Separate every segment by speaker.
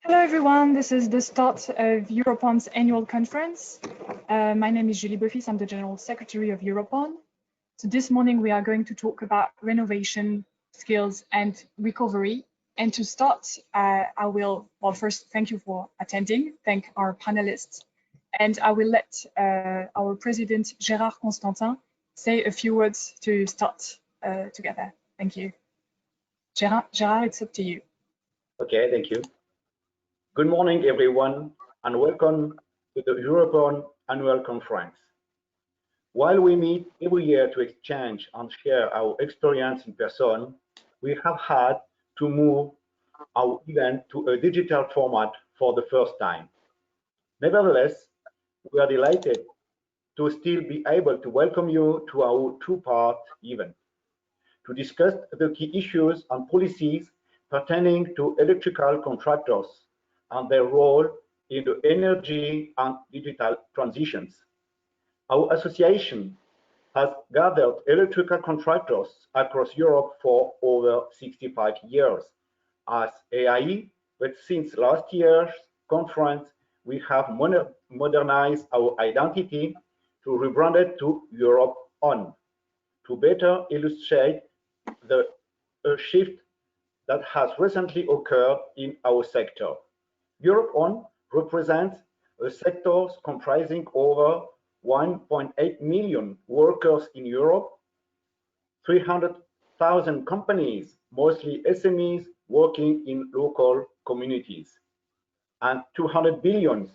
Speaker 1: Hello everyone, this is the start of EuropeOn's annual conference. My name is Julie Beaufils, I'm the General Secretary of EuropeOn. So this morning we are going to talk about renovation, skills and recovery. And to start, I will, well, first thank you for attending, thank our panelists, and I will let our President Gérard Constantin say a few words to start together. Thank you. Gérard, it's up to you.
Speaker 2: Okay, thank you. Good morning, everyone, and welcome to the EuropeOn Annual Conference. While we meet every year to exchange and share our experience in person, we have had to move our event to a digital format for the first time. Nevertheless, we are delighted to still be able to welcome you to our two-part event to discuss the key issues and policies pertaining to electrical contractors and their role in the energy and digital transitions. Our association has gathered electrical contractors across Europe for over 65 years as AIE, but since last year's conference, we have modernized our identity to rebrand it to EuropeOn to better illustrate the shift that has recently occurred in our sector. EuropeOn represents a sector comprising over 1.8 million workers in Europe, 300,000 companies, mostly SMEs, working in local communities, and 200 billion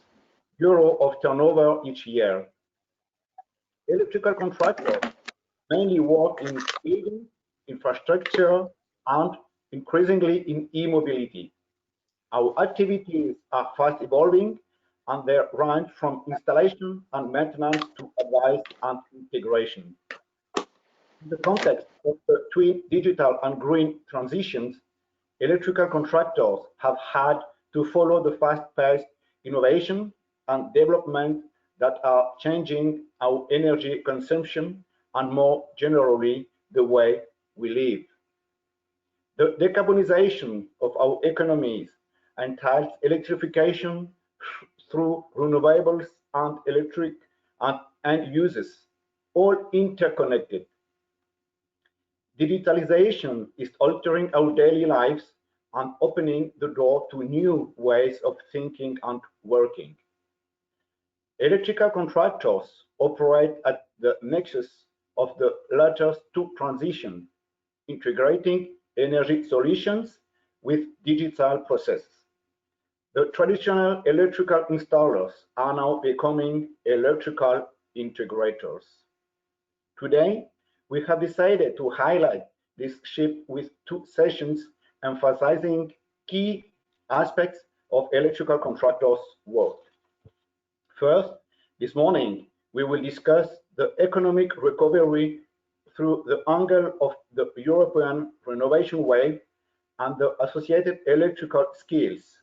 Speaker 2: euro of turnover each year. Electrical contractors mainly work in building, infrastructure, and increasingly in e-mobility. Our activities are fast evolving, and they range from installation and maintenance to advice and integration. In the context of the twin digital and green transitions, electrical contractors have had to follow the fast-paced innovation and development that are changing our energy consumption and more generally the way we live. The decarbonization of our economies entails electrification through renewables and electric and uses, all interconnected. Digitalization is altering our daily lives and opening the door to new ways of thinking and working. Electrical contractors operate at the nexus of the latest two transitions, integrating energy solutions with digital processes. The traditional electrical installers are now becoming electrical integrators. Today, we have decided to highlight this shift with two sessions emphasizing key aspects of electrical contractors' work. First, this morning, we will discuss the economic recovery through the angle of the European Renovation Wave and the associated electrical skills.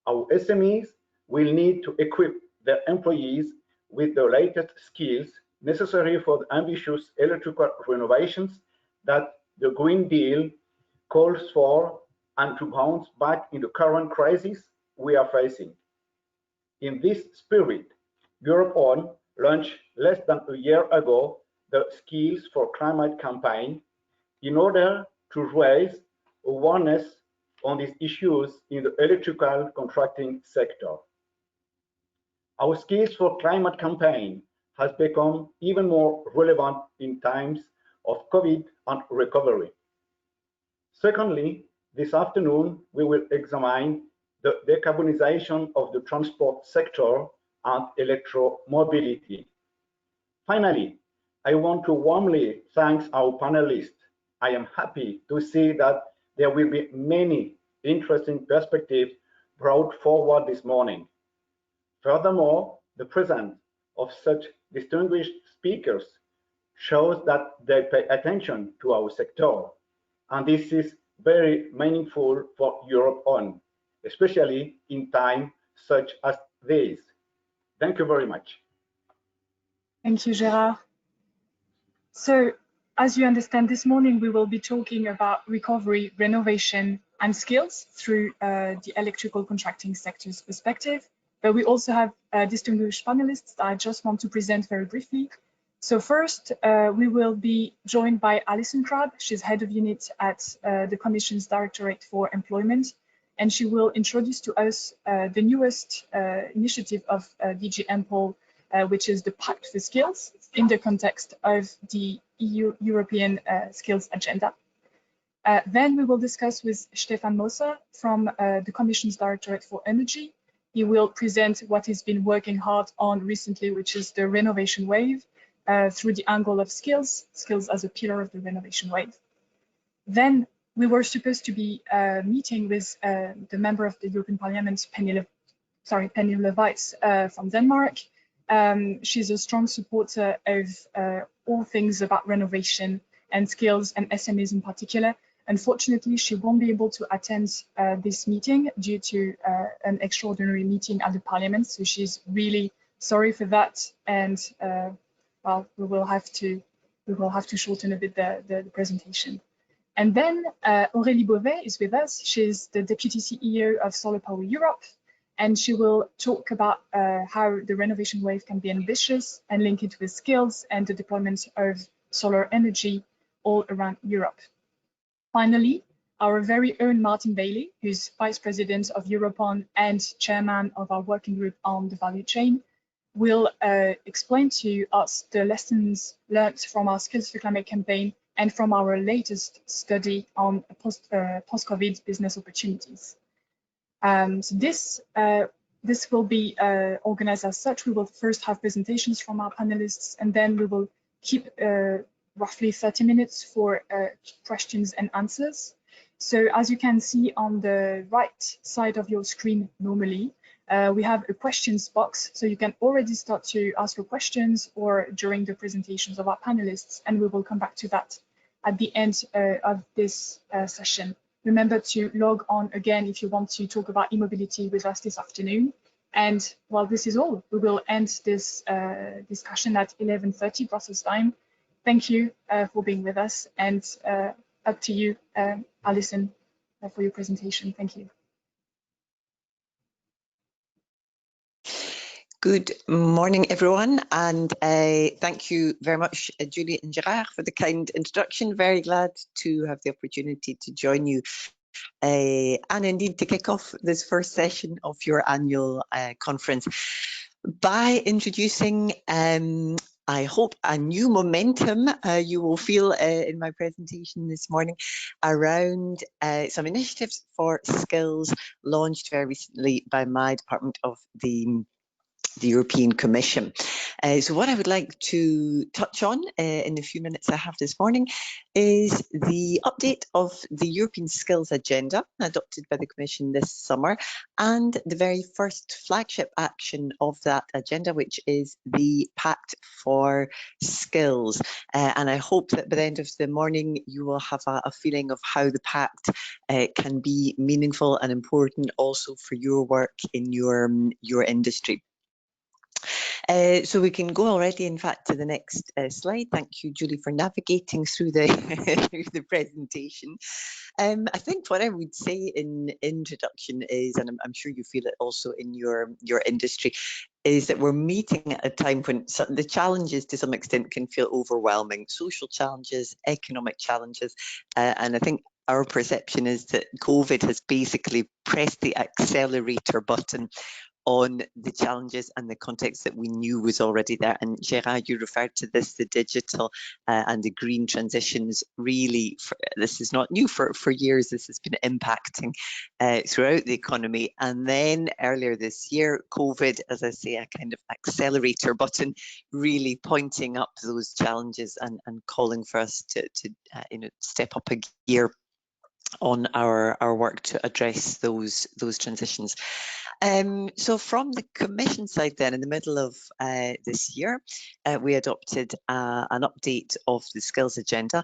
Speaker 2: Our SMEs will need to equip their employees with the latest skills necessary for the ambitious electrical renovations that the Green Deal calls for and to bounce back in the current crisis we are facing. In this spirit, EuropeOn launched less than a year ago the Skills for Climate campaign in order to raise awareness on these issues in the electrical contracting sector. Our Skills for Climate campaign has become even more relevant in times of COVID and recovery. Secondly, this afternoon, we will examine the decarbonization of the transport sector and electromobility. Finally, I want to warmly thank our panelists. I am happy to see that there will be many interesting perspectives brought forward this morning. Furthermore, the presence of such distinguished speakers shows that they pay attention to our sector, and this is very meaningful for EuropeOn, especially in times such as these. Thank you very much.
Speaker 1: Thank you, Gérard. So, as you understand, this morning we will be talking about recovery, renovation, and skills through the electrical contracting sector's perspective. But we also have distinguished panelists that I just want to present very briefly. So first, we will be joined by Alison Crabb. She's head of unit at the Commission's Directorate for Employment, and she will introduce to us the newest initiative of DG EMPL, which is the Pact for Skills in the context of the European Skills Agenda. Then we will discuss with Stefan Moser from the Commission's Directorate for Energy. He will present what he's been working hard on recently, which is the Renovation Wave, through the angle of skills as a pillar of the Renovation Wave. Then we were supposed to be meeting with the member of the European Parliament, Pernille Weiss from Denmark. She's a strong supporter of all things about renovation and skills and SMEs in particular. Unfortunately, she won't be able to attend this meeting due to an extraordinary meeting at the Parliament. So she's really sorry for that, and well, we will have to shorten a bit the presentation. And then Aurélie Beauvais is with us. She's the Deputy CEO of SolarPower Europe, and she will talk about how the renovation wave can be ambitious and link it with skills and the deployment of solar energy all around Europe. Finally, our very own Martin Bailey, who's Vice President of EuropeOn and Chairman of our working group on the value chain, will explain to us the lessons learned from our Skills for Climate campaign and from our latest study on post-COVID business opportunities. So this will be organized as such. We will first have presentations from our panelists, and then we will keep roughly 30 minutes for questions and answers. So as you can see on the right side of your screen normally, we have a questions box, so you can already start to ask your questions or during the presentations of our panelists, and we will come back to that at the end of this session. Remember to log on again if you want to talk about e-mobility with us this afternoon. And well, this is all. We will end this discussion at 11:30 Brussels time. Thank you for being with us, and up to you, Alison, for your presentation. Thank you.
Speaker 3: Good morning, everyone, and thank you very much, Julie and Gérard, for the kind introduction. Very glad to have the opportunity to join you and indeed to kick off this first session of your annual conference by introducing I hope a new momentum you will feel in my presentation this morning around some initiatives for skills launched very recently by my department of the European Commission. So what I would like to touch on in the few minutes I have this morning is the update of the European Skills Agenda adopted by the Commission this summer, and the very first flagship action of that agenda, which is the Pact for Skills. And I hope that by the end of the morning you will have a feeling of how the Pact can be meaningful and important also for your work in your industry. So we can go already, in fact, to the next slide. Thank you, Julie, for navigating through the, through the presentation. I think what I would say in introduction is, and I'm sure you feel it also in your industry, is that we're meeting at a time when the challenges to some extent can feel overwhelming. Social challenges, economic challenges, and I think our perception is that COVID has basically pressed the accelerator button on the challenges and the context that we knew was already there. And Gérard, you referred to this, the digital and the green transitions. Really, this is not new. For years, this has been impacting throughout the economy. And then earlier this year, COVID, as I say, a kind of accelerator button, really pointing up those challenges and calling for us to step up a gear on our work to address those transitions. So from the Commission side then, in the middle of this year, we adopted an update of the skills agenda.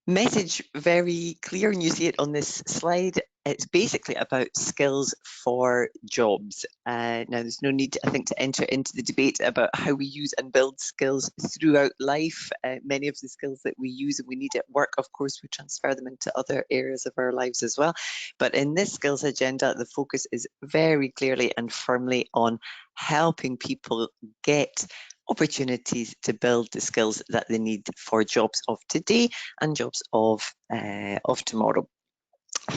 Speaker 3: Message very clear, and you see it on this slide. it's basically about skills for jobs. Now, there's no need, I think, to enter into the debate about how we use and build skills throughout life. Many of the skills that we use and we need at work, of course, we transfer them into other areas of our lives as well. But in this skills agenda, the focus is very clearly and firmly on helping people get opportunities to build the skills that they need for jobs of today and jobs of tomorrow,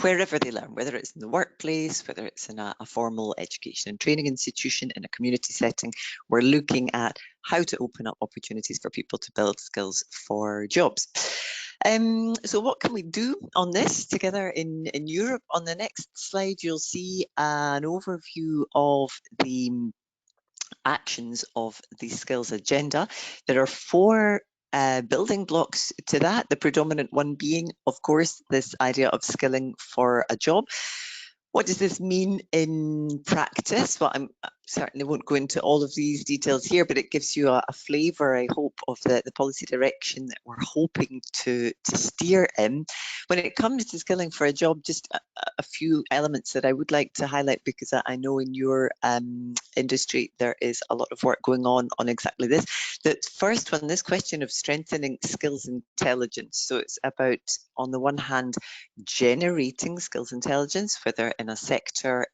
Speaker 3: wherever they learn, whether it's in the workplace, whether it's in a formal education and training institution, in a community setting. We're looking at how to open up opportunities for people to build skills for jobs. So what can we do on this together in Europe? On the next slide, you'll see an overview of the actions of the skills agenda. There are 4 building blocks to that, the predominant one being, of course, this idea of skilling for a job. What does this mean in practice? Well, I certainly won't go into all of these details here, but it gives you a flavour, I hope, of the policy direction that we're hoping to steer in. When it comes to skilling for a job, just a few elements that I would like to highlight, because I know in your industry there is a lot of work going on exactly this. The first one, this question of strengthening skills intelligence. So it's about, on the one hand, generating skills intelligence, whether in a sector,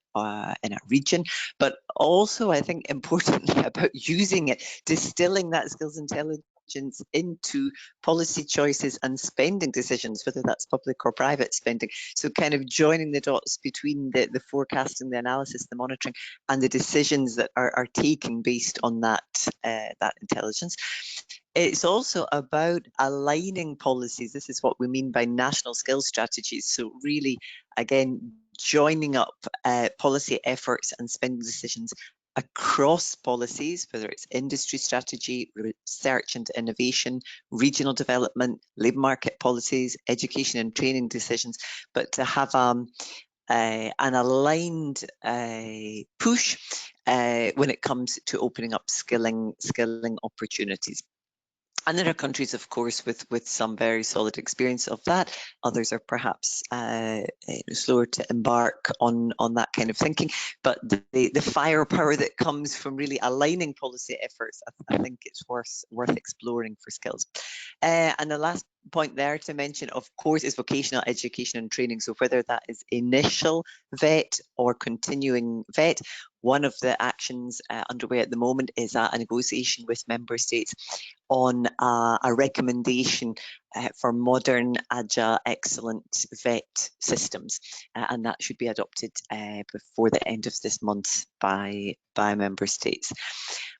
Speaker 3: in a region, but also, I think, importantly, about using it, distilling that skills intelligence into policy choices and spending decisions, whether that's public or private spending. So kind of joining the dots between the forecasting, the analysis, the monitoring, and the decisions that are taken based on that intelligence. It's also about aligning policies. This is what we mean by national skills strategies. So really, again, joining up policy efforts and spending decisions across policies, whether it's industry strategy, research and innovation, regional development, labour market policies, education and training decisions, but to have an aligned push when it comes to opening up skilling opportunities. And there are countries, of course, with some very solid experience of that. Others are perhaps slower to embark on that kind of thinking. But the firepower that comes from really aligning policy efforts, I think it's worth exploring for skills. And the last point there to mention, of course, is vocational education and training. So whether that is initial VET or continuing VET, one of the actions underway at the moment is a negotiation with member states on a recommendation for modern, agile, excellent VET systems, and that should be adopted before the end of this month by member states.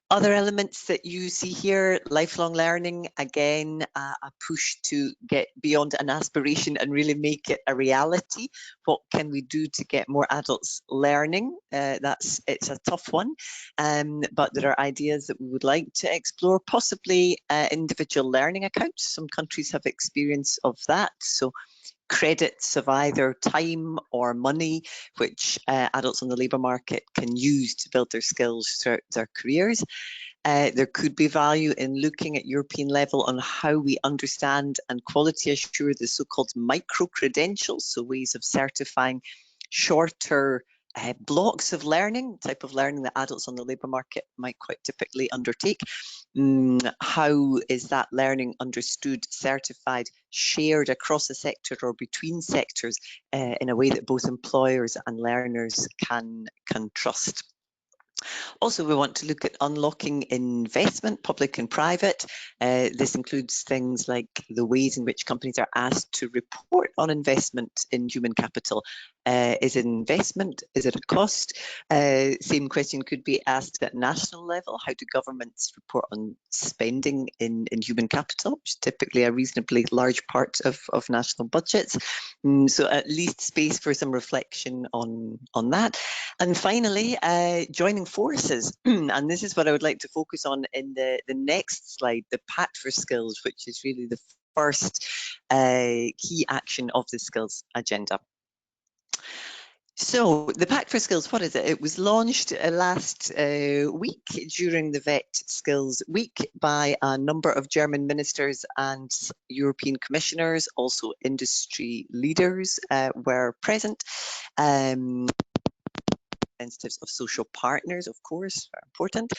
Speaker 3: Other elements that you see here, lifelong learning, again, a push to get beyond an aspiration and really make it a reality. What can we do to get more adults learning? It's a tough one, but there are ideas that we would like to explore, possibly individual learning accounts. Some countries have experience of that. So credits of either time or money, which adults on the labour market can use to build their skills throughout their careers. There could be value in looking at European level on how we understand and quality assure the so-called micro-credentials, so ways of certifying shorter blocks of learning, type of learning that adults on the labour market might quite typically undertake. How is that learning understood, certified, shared across a sector or between sectors in a way that both employers and learners can trust? Also, we want to look at unlocking investment, public and private. This includes things like the ways in which companies are asked to report on investment in human capital. Is it investment? Is it a cost? Same question could be asked at national level. How do governments report on spending in human capital, which is typically a reasonably large part of national budgets? So at least space for some reflection on that. And finally, joining forces. And this is what I would like to focus on in the next slide, the Pact for Skills, which is really the first key action of the skills agenda. So the Pact for Skills, what is it? It was launched last week during the VET Skills Week by a number of German ministers and European commissioners. Also industry leaders were present. Representatives of social partners, of course, very important.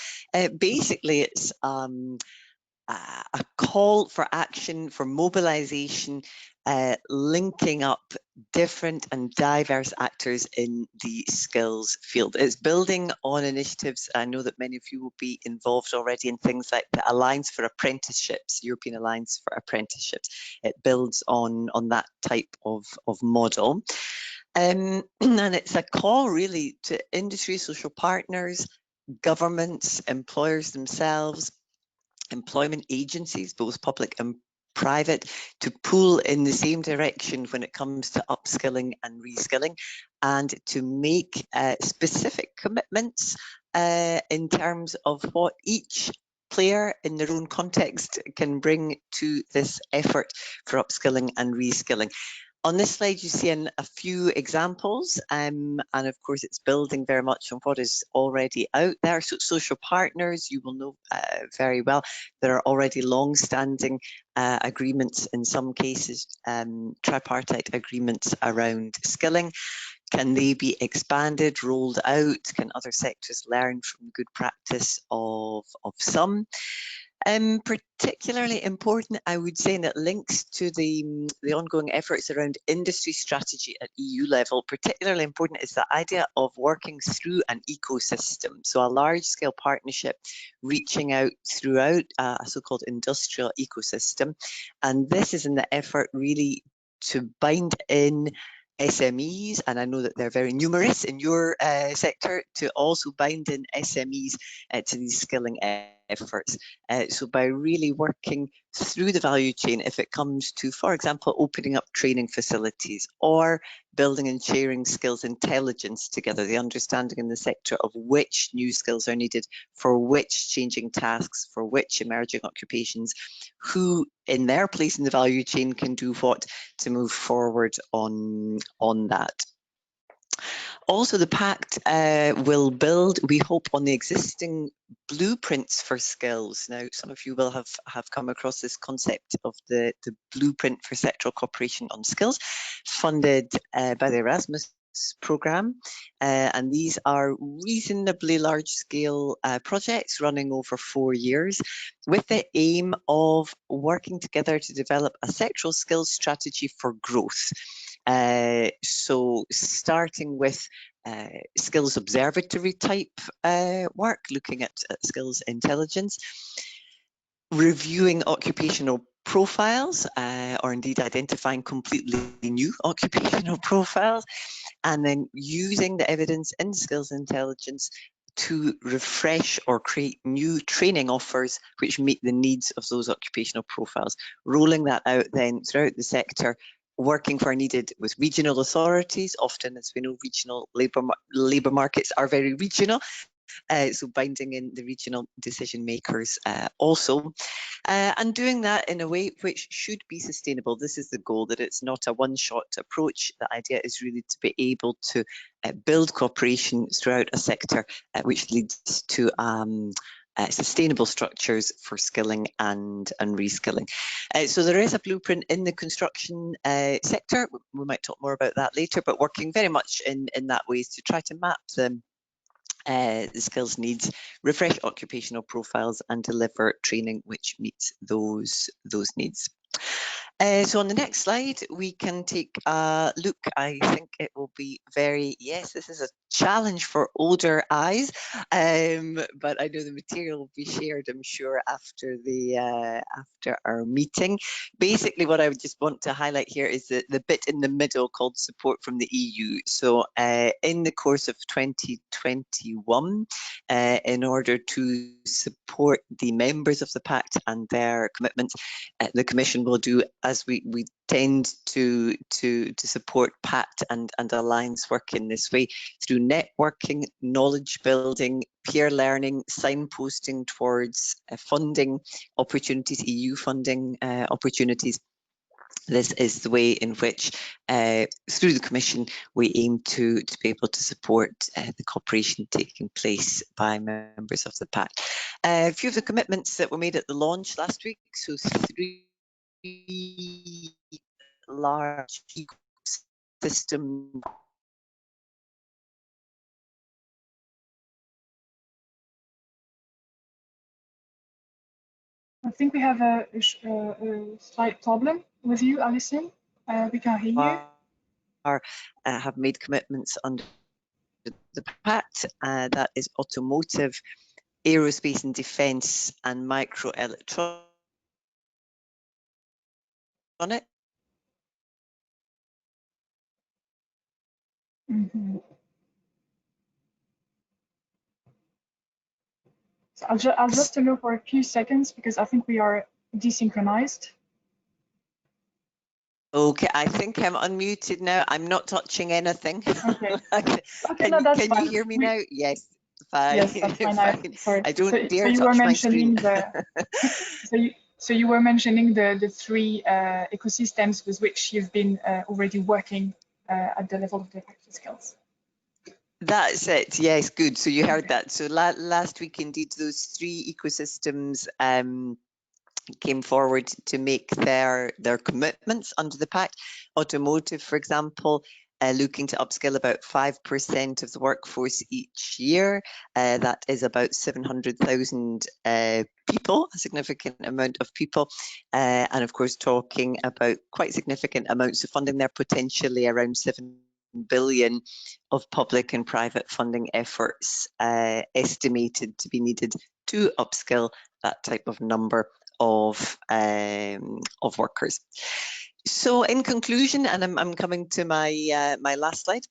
Speaker 3: Basically, it's a call for action, for mobilization, linking up different and diverse actors in the skills field. It's building on initiatives. I know that many of you will be involved already in things like the Alliance for Apprenticeships, European Alliance for Apprenticeships. It builds on that type of model. And it's a call really to industry, social partners, governments, employers themselves, employment agencies, both public and private, to pull in the same direction when it comes to upskilling and reskilling, and to make specific commitments in terms of what each player in their own context can bring to this effort for upskilling and reskilling. On this slide, you see a few examples, and of course, it's building very much on what is already out there. So social partners, you will know very well, there are already long-standing agreements, in some cases, tripartite agreements around skilling. Can they be expanded, rolled out? Can other sectors learn from good practice of some? Particularly important, I would say, and it links to the ongoing efforts around industry strategy at EU level. Particularly important is the idea of working through an ecosystem. So a large-scale partnership reaching out throughout a so-called industrial ecosystem. And this is in the effort really to bind in SMEs, and I know that they're very numerous in your sector, to also bind in SMEs to these skilling efforts. So by really working through the value chain, if it comes to, for example, opening up training facilities or building and sharing skills intelligence together, the understanding in the sector of which new skills are needed for which changing tasks, for which emerging occupations, who in their place in the value chain can do what to move forward on that. Also, the Pact will build, we hope, on the existing blueprints for skills. Now, some of you will have come across this concept of the blueprint for sectoral cooperation on skills, funded by the Erasmus programme, and these are reasonably large-scale projects running over 4 years, with the aim of working together to develop a sectoral skills strategy for growth. So starting with skills observatory type work, looking at skills intelligence, reviewing occupational profiles, or indeed identifying completely new occupational profiles, and then using the evidence in skills intelligence to refresh or create new training offers which meet the needs of those occupational profiles. Rolling that out then throughout the sector, working where needed with regional authorities. Often, as we know, regional labour markets are very regional. So binding in the regional decision makers also, and doing that in a way which should be sustainable. This is the goal, that it's not a one-shot approach. The idea is really to be able to build cooperation throughout a sector, which leads to sustainable structures for skilling and reskilling. So there is a blueprint in the construction sector. We might talk more about that later, but working very much in that way is to try to map them the skills needs, refresh occupational profiles, and deliver training which meets those needs. So on the next slide, we can take a look. I think it will be very, yes, this is a challenge for older eyes, but I know the material will be shared, I'm sure, after our meeting. Basically, what I would just want to highlight here is the bit in the middle called support from the EU. So in the course of 2021, in order to support the members of the Pact and their commitments, the Commission will do, as we tend to support Pact and Alliance work in this way, through networking, knowledge building, peer learning, signposting towards funding opportunities, EU funding opportunities, This is the way in which, through the Commission, we aim to be able to support the cooperation taking place by members of the Pact. A few of the commitments that were made at the launch last week, so 3 large ecosystem
Speaker 1: I think we have a slight problem with you, Alison. We can't hear you.
Speaker 3: Have made commitments under the Pact. That is automotive, aerospace and defence, and microelectronics.
Speaker 1: So I'll just allow for a few seconds because I think we are desynchronized.
Speaker 3: Okay, I think I'm unmuted now. I'm not touching anything.
Speaker 1: Okay.
Speaker 3: Can,
Speaker 1: no, that's
Speaker 3: can
Speaker 1: fine.
Speaker 3: you hear me now? Yes, fine.
Speaker 1: Yes, that's fine.
Speaker 3: Fine.
Speaker 1: Sorry.
Speaker 3: I don't dare
Speaker 1: so you
Speaker 3: touch
Speaker 1: were
Speaker 3: my
Speaker 1: mentioning
Speaker 3: screen.
Speaker 1: so you were mentioning the 3 ecosystems with which you've been already working at the level of the practice skills.
Speaker 3: That's it. Yes, good. So you heard that. So last week, indeed, those 3 ecosystems came forward to make their commitments under the Pact. Automotive, for example, looking to upskill about 5% of the workforce each year. That is about 700,000 people, a significant amount of people. And of course, talking about quite significant amounts of funding there, potentially around 7 billion of public and private funding efforts estimated to be needed to upskill that type of number of workers. So in conclusion, and I'm coming to my my last slide,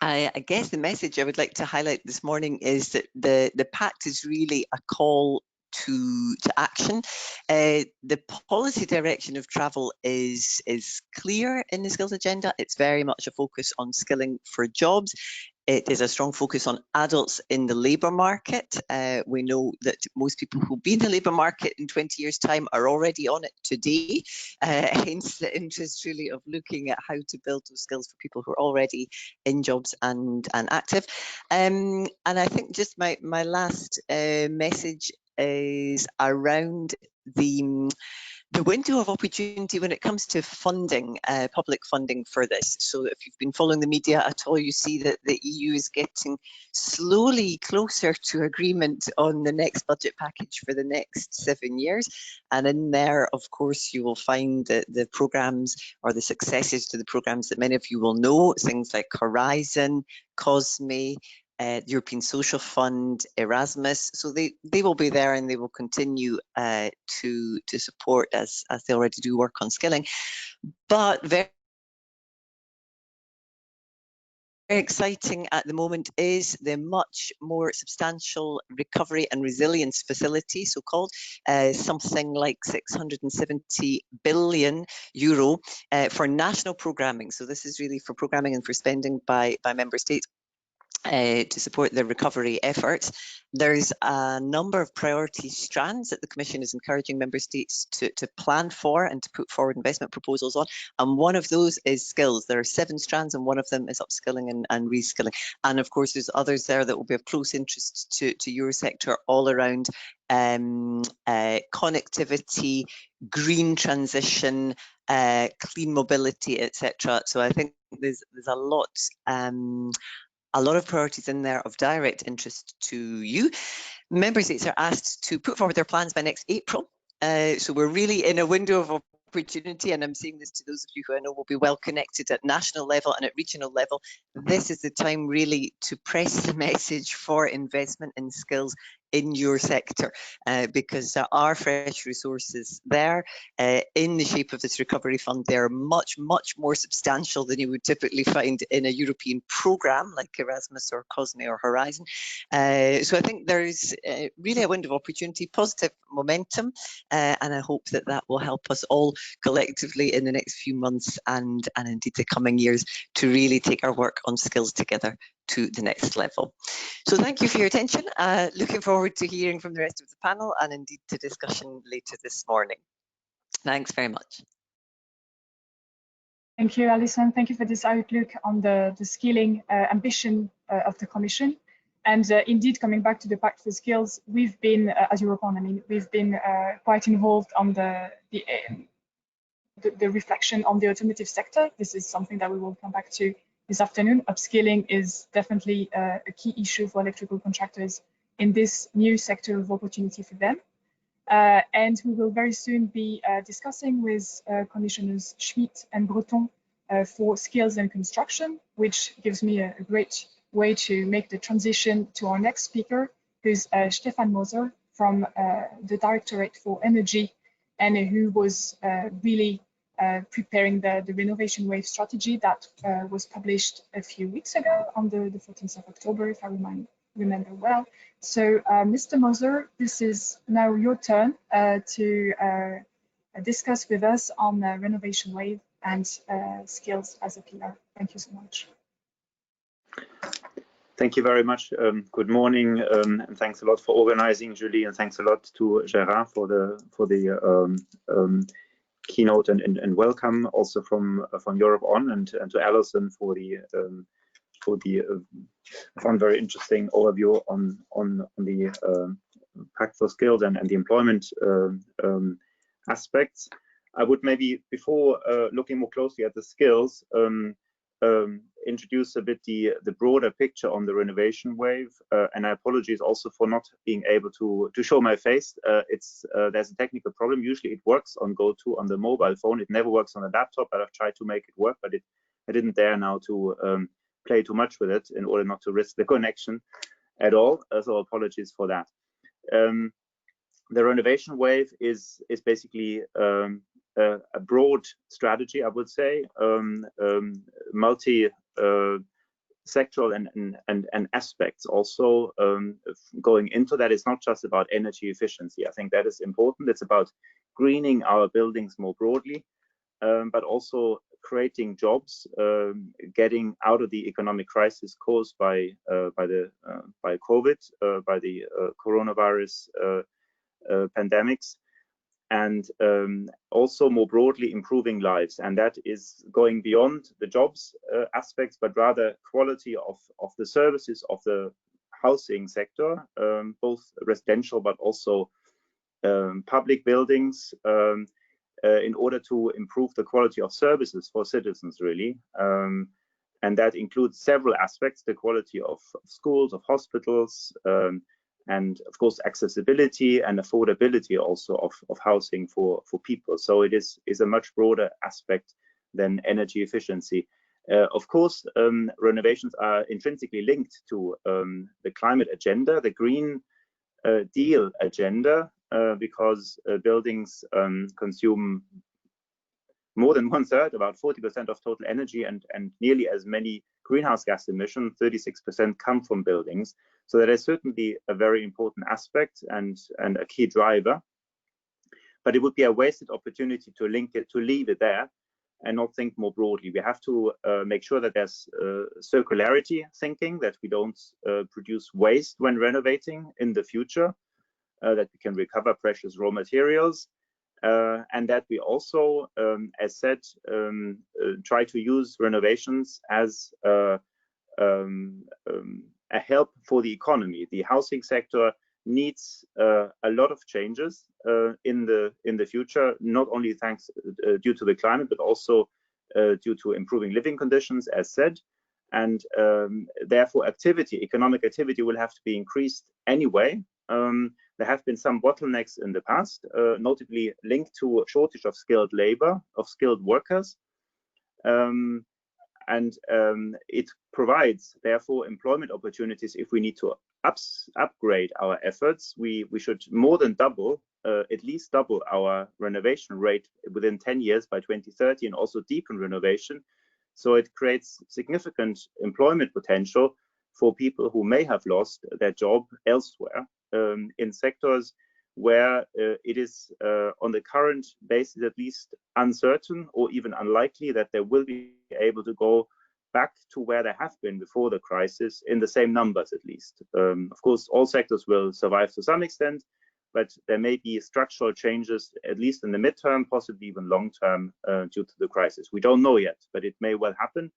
Speaker 3: I guess the message I would like to highlight this morning is that the Pact is really a call to action. The policy direction of travel is clear in the skills agenda. It's very much a focus on skilling for jobs. It is a strong focus on adults in the labour market. We know that most people who'll be in the labour market in 20 years' time are already on it today. Hence the interest really of looking at how to build those skills for people who are already in jobs and active. And I think just my last message is around the window of opportunity when it comes to funding, public funding for this. So if you've been following the media at all, you see that the EU is getting slowly closer to agreement on the next budget package for the next 7 years. And in there, of course, you will find the programmes or the successes to the programmes that many of you will know, things like Horizon, COSME, European Social Fund, Erasmus. So they will be there and they will continue to support as they already do work on skilling. But very exciting at the moment is the much more substantial recovery and resilience facility, so-called, something like 670 billion euro for national programming. So this is really for programming and for spending by member states. To support the recovery efforts. There's a number of priority strands that the Commission is encouraging member states to plan for and to put forward investment proposals on. And one of those is skills. There are 7 strands and one of them is upskilling and reskilling. And of course, there's others there that will be of close interest to your sector all around connectivity, green transition, clean mobility, etc. So I think there's a lot of priorities in there of direct interest to you. Member states are asked to put forward their plans by next April. So we're really in a window of opportunity, and I'm saying this to those of you who I know will be well connected at national level and at regional level. This is the time really to press the message for investment in skills in your sector, because there are fresh resources there in the shape of this recovery fund. They're much more substantial than you would typically find in a European programme like Erasmus or COSME or Horizon. So I think there's really a window of opportunity, positive momentum, and I hope that will help us all collectively in the next few months and indeed the coming years to really take our work on skills together to the next level. So thank you for your attention. Looking forward to hearing from the rest of the panel and indeed to discussion later this morning. Thanks very much.
Speaker 1: Thank you, Alison. Thank you for this outlook on the skilling ambition of the Commission. And indeed, coming back to the Pact for Skills, we've been, as EuropeOn, I mean, we've been quite involved on the reflection on the automotive sector. This is something that we will come back to this afternoon. Upskilling is definitely a key issue for electrical contractors in this new sector of opportunity for them. And we will very soon be discussing with Commissioners Schmid and Breton for skills and construction, which gives me a great way to make the transition to our next speaker, who's Stefan Moser from the Directorate for Energy, and who was really preparing the Renovation Wave strategy that was published a few weeks ago on the 14th of October, if I remember well. So, Mr. Moser, this is now your turn to discuss with us on the Renovation Wave and skills as a pillar. Thank you so much.
Speaker 4: Thank you very much. Good morning, and thanks a lot for organizing, Julie, and thanks a lot to Gérard for the keynote and welcome also from EuropeOn, and to Alison for the I found very interesting overview on the Pact for Skills and the employment aspects. I would maybe, before looking more closely at the skills, introduce a bit the broader picture on the renovation wave, and I apologize also for not being able to show my face. There's a technical problem. Usually it works on GoTo on the mobile phone. It never works on a laptop, but I've tried to make it work, but I didn't dare now to play too much with it in order not to risk the connection at all, so apologies for that. The renovation wave is basically a broad strategy, I would say, multi sectoral and aspects also going into that. It's not just about energy efficiency. I think that is important. It's about greening our buildings more broadly, but also creating jobs, getting out of the economic crisis caused by COVID, by the coronavirus pandemics, and also more broadly improving lives. And that is going beyond the jobs aspects, but rather quality of the services of the housing sector, both residential but also public buildings, in order to improve the quality of services for citizens, really. And that includes several aspects: the quality of schools, of hospitals, and of course accessibility and affordability also of housing for people. So it is a much broader aspect than energy efficiency. Of course, renovations are intrinsically linked to the climate agenda, the Green Deal agenda, because buildings consume more than 1/3, about 40% of total energy, and nearly as many greenhouse gas emissions, 36%, come from buildings. So that is certainly a very important aspect and a key driver. But it would be a wasted opportunity to leave it there and not think more broadly. We have to make sure that there's circularity thinking, that we don't produce waste when renovating in the future, that we can recover precious raw materials, and that we also, as said, try to use renovations as a help for the economy. The housing sector needs a lot of changes in the future, not only thanks due to the climate, but also due to improving living conditions, as said. And therefore, economic activity will have to be increased anyway. There have been some bottlenecks in the past, notably linked to a shortage of skilled labor, of skilled workers. And it provides, therefore, employment opportunities. If we need to upgrade our efforts, we should more than double, at least double our renovation rate within 10 years by 2030, and also deepen renovation. So it creates significant employment potential for people who may have lost their job elsewhere, in sectors where it is on the current basis at least uncertain or even unlikely that they will be able to go back to where they have been before the crisis in the same numbers, at least. Of course, all sectors will survive to some extent, but there may be structural changes, at least in the midterm, possibly even long-term, due to the crisis. We don't know yet, but it may well happen.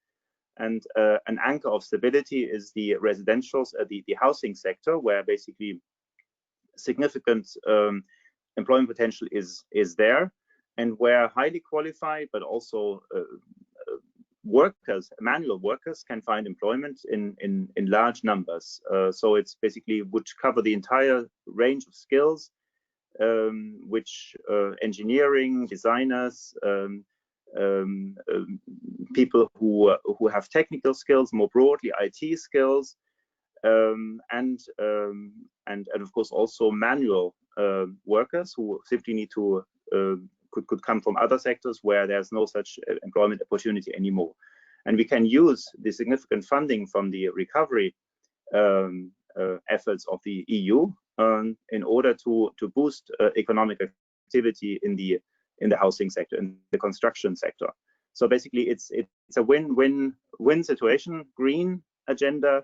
Speaker 4: And an anchor of stability is the residentials, the housing sector, where basically significant employment potential is there, and where highly qualified but also workers, manual workers, can find employment in large numbers. So it's basically would cover the entire range of skills, which engineering, designers, people who have technical skills, more broadly IT skills, and of course also manual workers who simply need to could come from other sectors where there's no such employment opportunity anymore. And we can use the significant funding from the recovery efforts of the EU in order to boost economic activity in the housing sector, in the construction sector. So basically it's a win-win situation: green agenda,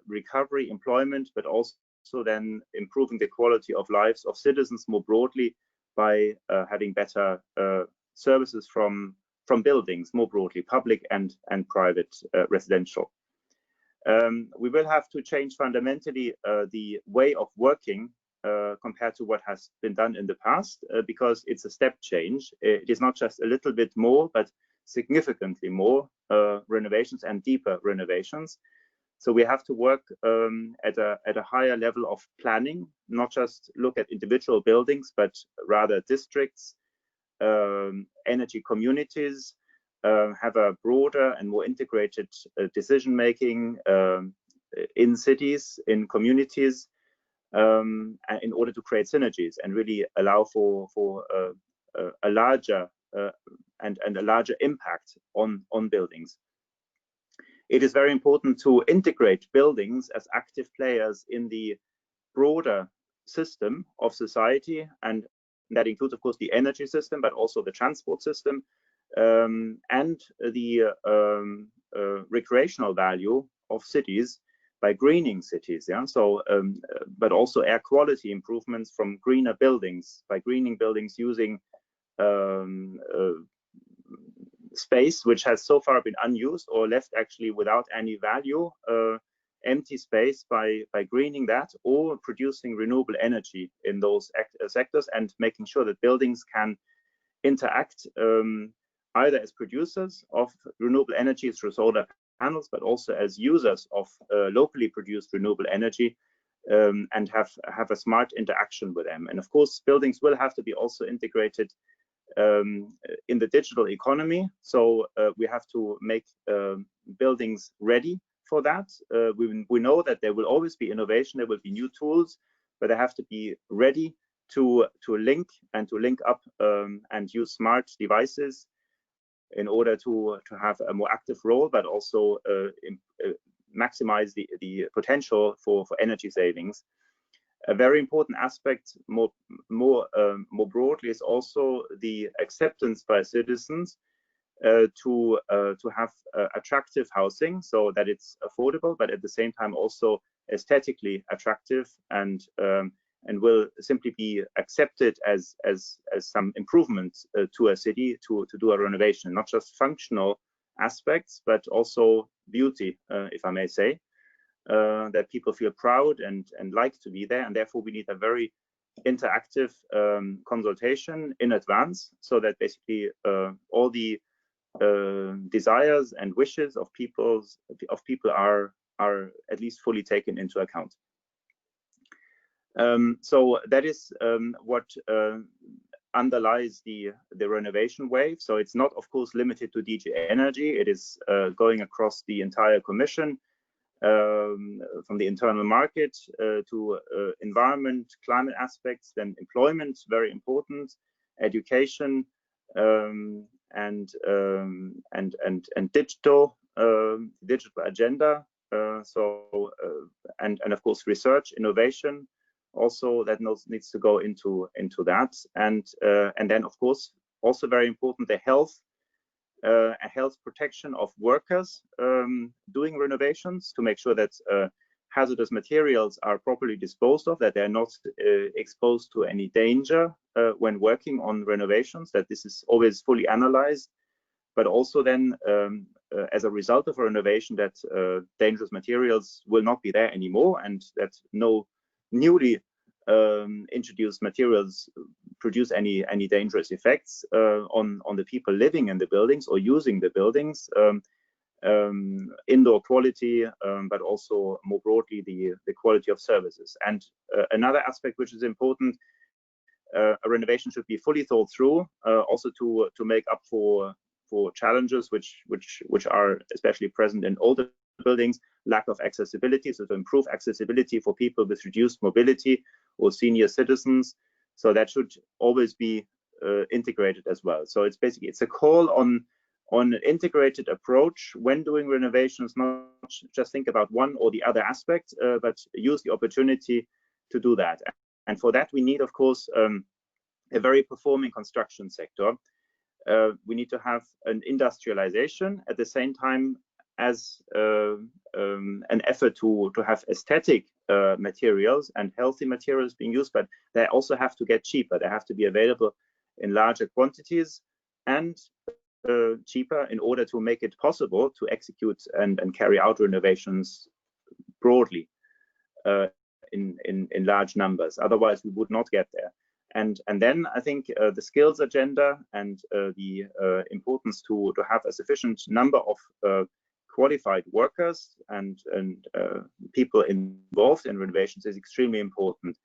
Speaker 4: recovery, employment, but also then improving the quality of lives of citizens more broadly by having better services from buildings more broadly, public and private residential. We will have to change fundamentally the way of working compared to what has been done in the past, because it's a step change. It is not just a little bit more, but significantly more renovations and deeper renovations. So we have to work at a higher level of planning, not just look at individual buildings, but rather districts, energy communities, have a broader and more integrated decision making in cities, in communities, in order to create synergies and really allow for a larger and a larger impact on buildings. It is very important to integrate buildings as active players in the broader system of society, and that includes, of course, the energy system, but also the transport system, and the recreational value of cities by greening cities. Yeah, so but also air quality improvements from greener buildings, by greening buildings using space which has so far been unused or left actually without any value, empty space, by greening that, or producing renewable energy in those sectors, and making sure that buildings can interact either as producers of renewable energy through solar panels, but also as users of locally produced renewable energy, and have a smart interaction with them. And of course, buildings will have to be also integrated in the digital economy. So we have to make buildings ready for that. We know that there will always be innovation, there will be new tools, but they have to be ready to link up and use smart devices in order to have a more active role, but also maximize the potential for energy savings. A very important aspect, more broadly, is also the acceptance by citizens to have attractive housing, so that it's affordable, but at the same time also aesthetically attractive, and will simply be accepted as some improvement to a city to do a renovation, not just functional aspects, but also beauty, if I may say. That people feel proud and like to be there, and therefore we need a very interactive consultation in advance, so that basically all the desires and wishes of people are at least fully taken into account. So that is what underlies the renovation wave. So it's not, of course, limited to DG Energy. It is going across the entire Commission, from the internal market to environment, climate aspects, then employment, very important, education, and digital agenda. And of course research, innovation, also that needs to go into that, and then of course also very important, the health. A health protection of workers doing renovations, to make sure that hazardous materials are properly disposed of, that they're not exposed to any danger when working on renovations, that this is always fully analyzed, but also then as a result of a renovation that dangerous materials will not be there anymore, and that no newly introduced materials produce any dangerous effects on the people living in the buildings or using the buildings. Indoor quality, but also more broadly the quality of services. And another aspect which is important, a renovation should be fully thought through, also to make up for challenges which are especially present in older buildings, lack of accessibility, so to improve accessibility for people with reduced mobility or senior citizens. So that should always be integrated as well. So it's basically, it's a call on an integrated approach when doing renovations, not just think about one or the other aspect, but use the opportunity to do that. And for that, we need, of course, a very performing construction sector. We need to have an industrialization at the same time as an effort to have aesthetic materials and healthy materials being used, but they also have to get cheaper. They have to be available in larger quantities and cheaper in order to make it possible to execute and carry out renovations broadly in large numbers. Otherwise, we would not get there. And then I think the skills agenda and the importance to have a sufficient number of qualified workers and people involved in renovations is extremely important.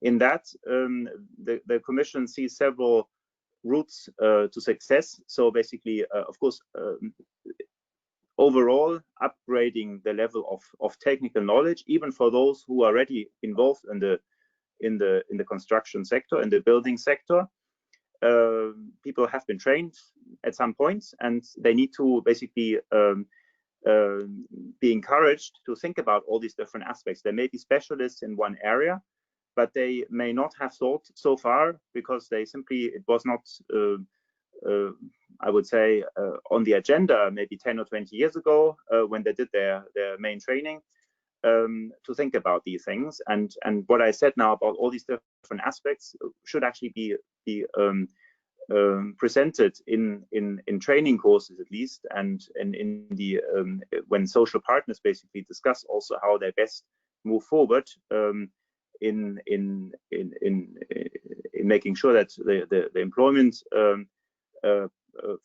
Speaker 4: In that, the Commission sees several routes to success. So basically, of course, overall upgrading the level of technical knowledge, even for those who are already involved in the construction sector, in the building sector. People have been trained at some points, and they need to basically be encouraged to think about all these different aspects. They may be specialists in one area, but they may not have thought so far because they simply, it was not, I would say, on the agenda maybe 10 or 20 years ago when they did their main training, to think about these things. And what I said now about all these different aspects should actually be presented in training courses at least, and in the when social partners basically discuss also how they best move forward in making sure that the employment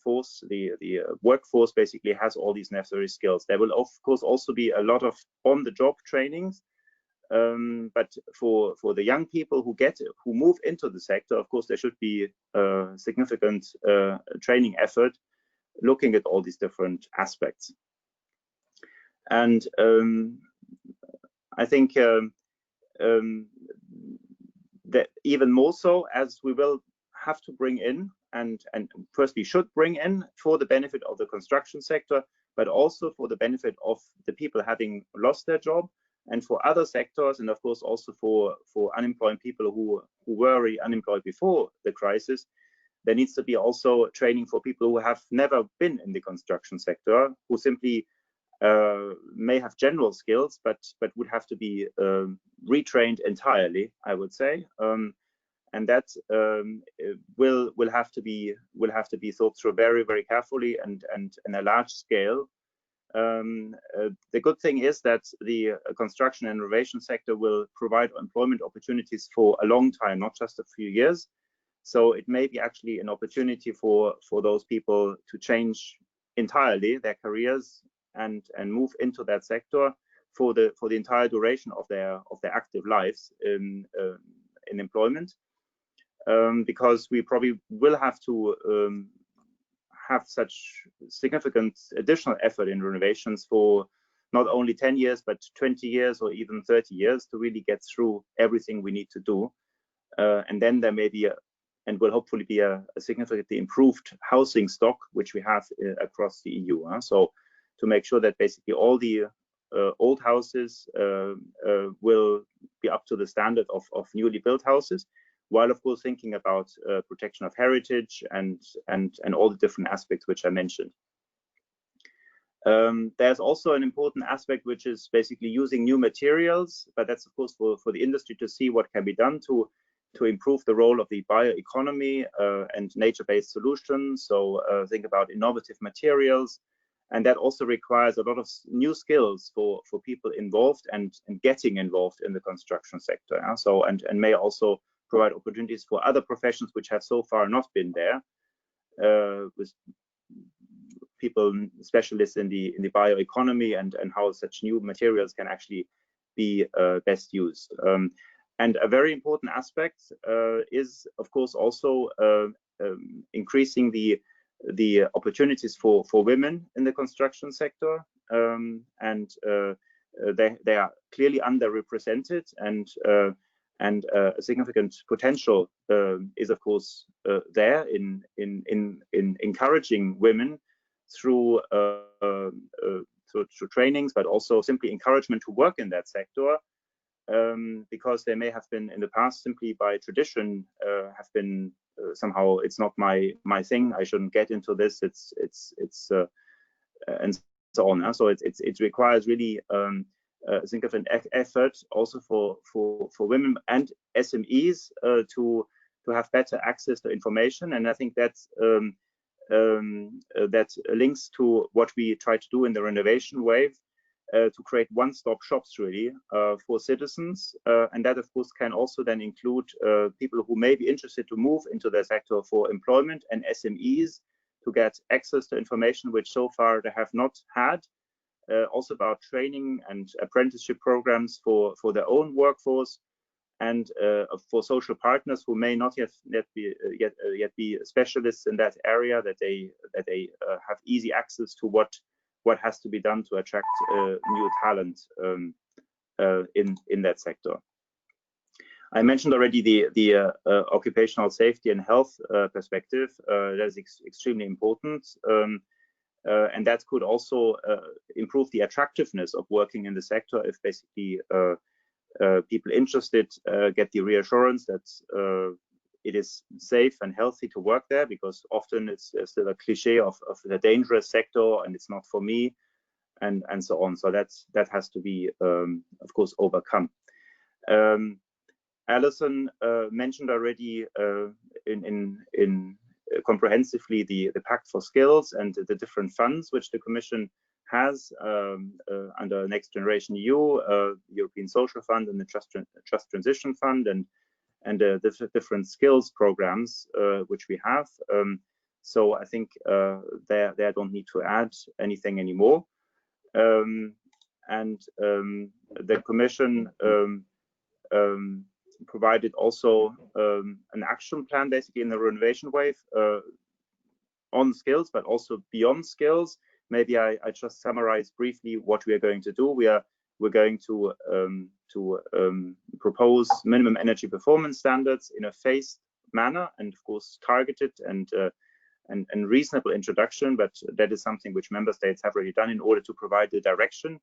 Speaker 4: force, the workforce basically has all these necessary skills. There will of course also be a lot of on-the-job trainings, but for the young people who move into the sector, of course there should be a significant training effort looking at all these different aspects. And I think that even more so, as we will have to bring in and firstly should bring in for the benefit of the construction sector, but also for the benefit of the people having lost their job, and for other sectors, and of course also for unemployed people who were already unemployed before the crisis. There needs to be also training for people who have never been in the construction sector, who simply may have general skills, but would have to be retrained entirely, I would say, and that will have to be thought through very, very carefully and in a large scale. The good thing is that the construction and renovation sector will provide employment opportunities for a long time, not just a few years. So it may be actually an opportunity for those people to change entirely their careers and move into that sector for the entire duration of their active lives in employment, because we probably will have to have such significant additional effort in renovations for not only 10 years but 20 years or even 30 years to really get through everything we need to do, and then there may be and will hopefully be a significantly improved housing stock which we have across the EU. So to make sure that basically all the old houses will be up to the standard of newly built houses, while of course thinking about protection of heritage and all the different aspects which I mentioned. There's also an important aspect, which is basically using new materials, but that's of course for the industry to see what can be done to improve the role of the bioeconomy and nature-based solutions. So think about innovative materials, and that also requires a lot of new skills for people involved and getting involved in the construction sector. Yeah? So and may also provide opportunities for other professions which have so far not been there, with people specialists in the bioeconomy and how such new materials can actually be best used. And a very important aspect is, of course, also increasing the opportunities for women in the construction sector, and they are clearly underrepresented, and a significant potential is, of course, there in encouraging women through trainings, but also simply encouragement to work in that sector, because they may have been in the past simply by tradition have been somehow, it's not my thing, I shouldn't get into this, it's and so on. So it requires really a significant effort also for women and SMEs to have better access to information, and I think that's that links to what we try to do in the Renovation Wave, to create one-stop shops really for citizens, and that of course can also then include people who may be interested to move into the sector for employment, and SMEs to get access to information which so far they have not had, also about training and apprenticeship programs for their own workforce, and for social partners who may not yet be specialists in that area, that they have easy access to what has to be done to attract new talent in that sector. I mentioned already the occupational safety and health perspective. That is extremely important, and that could also improve the attractiveness of working in the sector if basically people interested get the reassurance that it is safe and healthy to work there, because often it's still a cliche of the dangerous sector and it's not for me, and so on. So that has to be of course overcome. Alison mentioned already in comprehensively the Pact for Skills and the different funds which the Commission has under Next Generation EU, European Social Fund, and the Just Transition Fund, and the different skills programs which we have. So I think there I don't need to add anything anymore. And the Commission provided also an action plan basically in the Renovation Wave on skills, but also beyond skills. Maybe I just summarize briefly what we are going to do. We're going to propose minimum energy performance standards in a phased manner, and of course targeted and reasonable introduction, but that is something which member states have already done in order to provide the direction.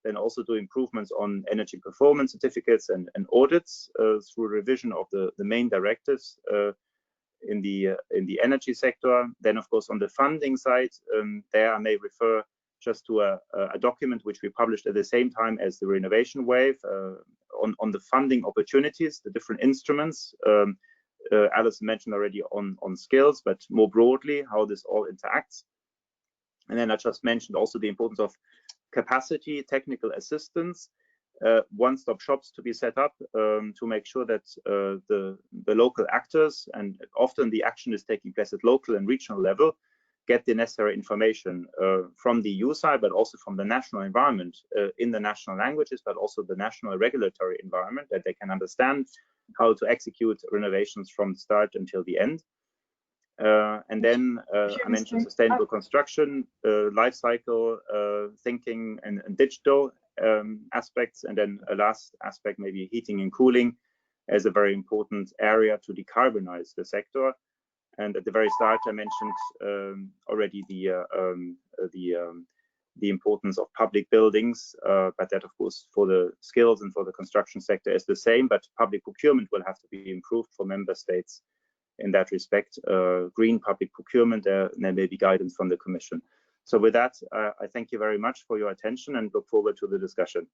Speaker 4: Then also do improvements on energy performance certificates and audits through revision of the main directives in the energy sector. Then of course on the funding side, there I may refer just to a document which we published at the same time as the Renovation Wave on the funding opportunities, the different instruments. Alison mentioned already on skills, but more broadly how this all interacts. And then I just mentioned also the importance of capacity, technical assistance, one-stop shops to be set up to make sure that the local actors, and often the action is taking place at local and regional level, get the necessary information from the EU side, but also from the national environment in the national languages, but also the national regulatory environment, that they can understand how to execute renovations from the start until the end. And then I mentioned sustainable construction, life cycle thinking, and digital aspects. And then a last aspect, maybe heating and cooling, as a very important area to decarbonize the sector. And at the very start, I mentioned already the importance of public buildings, but that, of course, for the skills and for the construction sector is the same. But public procurement will have to be improved for member states in that respect. Green public procurement, there may be guidance from the Commission. So with that, I thank you very much for your attention and look forward to the discussion.